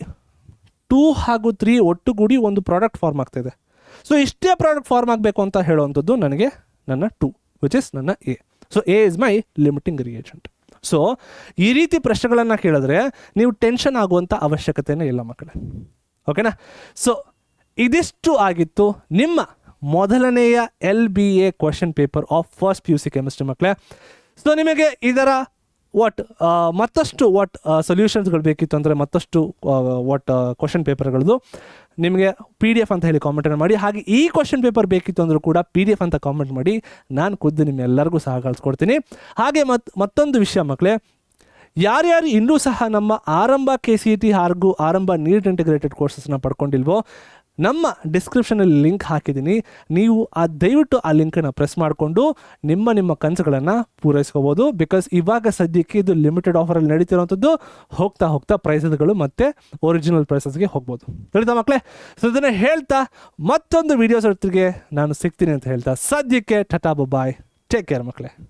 2 ಹಾಗೂ 3 ಒಟ್ಟುಗೂಡಿ ಒಂದು ಪ್ರಾಡಕ್ಟ್ ಫಾರ್ಮ್ ಆಗ್ತಾಯಿದೆ. ಸೊ ಇಷ್ಟೇ ಪ್ರಾಡಕ್ಟ್ ಫಾರ್ಮ್ ಆಗಬೇಕು ಅಂತ ಹೇಳುವಂಥದ್ದು ನನಗೆ ನನ್ನ 2 ವಿಚ್ ಇಸ್ ನನ್ನ A. So A is my limiting reagent. So ಈ ರೀತಿ ಪ್ರಶ್ನೆಗಳನ್ನು ಕೇಳಿದ್ರೆ ನೀವು ಟೆನ್ಷನ್ ಆಗುವಂಥ ಅವಶ್ಯಕತೆಯೇ ಇಲ್ಲ ಮಕ್ಕಳೇ, ಓಕೆನಾ. ಸೊ ಇದಿಷ್ಟು ಆಗಿತ್ತು ನಿಮ್ಮ ಮೊದಲನೆಯ LBA question paper of first PUC chemistry ಮಕ್ಕಳೇ. ಸೊ ನಿಮಗೆ ಇದರ ಮತ್ತಷ್ಟು ಸೊಲ್ಯೂಷನ್ಸ್ಗಳು ಬೇಕಿತ್ತು ಅಂದರೆ ಮತ್ತಷ್ಟು ಕ್ವೆಶ್ಚನ್ ಪೇಪರ್ಗಳದ್ದು ನಿಮಗೆ PDF ಅಂತ ಹೇಳಿ ಕಾಮೆಂಟನ್ನು ಮಾಡಿ. ಹಾಗೆ ಈ ಕ್ವೆಶ್ಚನ್ ಪೇಪರ್ ಬೇಕಿತ್ತು ಅಂದರೂ ಕೂಡ PDF ಅಂತ ಕಾಮೆಂಟ್ ಮಾಡಿ, ನಾನು ಖುದ್ದು ನಿಮ್ಮೆಲ್ಲರಿಗೂ ಸಹ ಕಳಿಸ್ಕೊಡ್ತೀನಿ. ಹಾಗೆ ಮತ್ತೊಂದು ವಿಷಯ ಮಕ್ಕಳೇ, ಯಾರ್ಯಾರು ಇನ್ನೂ ಸಹ ನಮ್ಮ ಆರಂಭ KCET ಹಾಗೂ ಆರಂಭ ನೀಟ್ ಇಂಟಿಗ್ರೇಟೆಡ್ ಕೋರ್ಸಸ್ನ ಪಡ್ಕೊಂಡಿಲ್ವೋ, ನಮ್ಮ ಡಿಸ್ಕ್ರಿಪ್ಷನಲ್ಲಿ ಲಿಂಕ್ ಹಾಕಿದ್ದೀನಿ. ನೀವು ದಯವಿಟ್ಟು ಆ ಲಿಂಕನ್ನು ಪ್ರೆಸ್ ಮಾಡಿಕೊಂಡು ನಿಮ್ಮ ಕನಸುಗಳನ್ನು ಪೂರೈಸ್ಕೋಬೋದು. ಬಿಕಾಸ್ ಇವಾಗ ಸದ್ಯಕ್ಕೆ ಇದು ಲಿಮಿಟೆಡ್ ಆಫರಲ್ಲಿ ನಡೀತಿರೋವಂಥದ್ದು. ಹೋಗ್ತಾ ಪ್ರೈಸಸ್ಗಳು ಮತ್ತು ಒರಿಜಿನಲ್ ಪ್ರೈಸಸ್ಗೆ ಹೋಗ್ಬೋದು. ತಿಳಿತಾ ಮಕ್ಕಳೇ? ಸೊ ಇದನ್ನು ಹೇಳ್ತಾ ಮತ್ತೊಂದು ವೀಡಿಯೋಸ್ ಹೊತ್ತಿಗೆ ನಾನು ಸಿಗ್ತೀನಿ ಅಂತ ಹೇಳ್ತಾ ಸದ್ಯಕ್ಕೆ ಟಾಟಾ ಬಾಯ್, ಟೇಕ್ ಕೇರ್ ಮಕ್ಕಳೇ.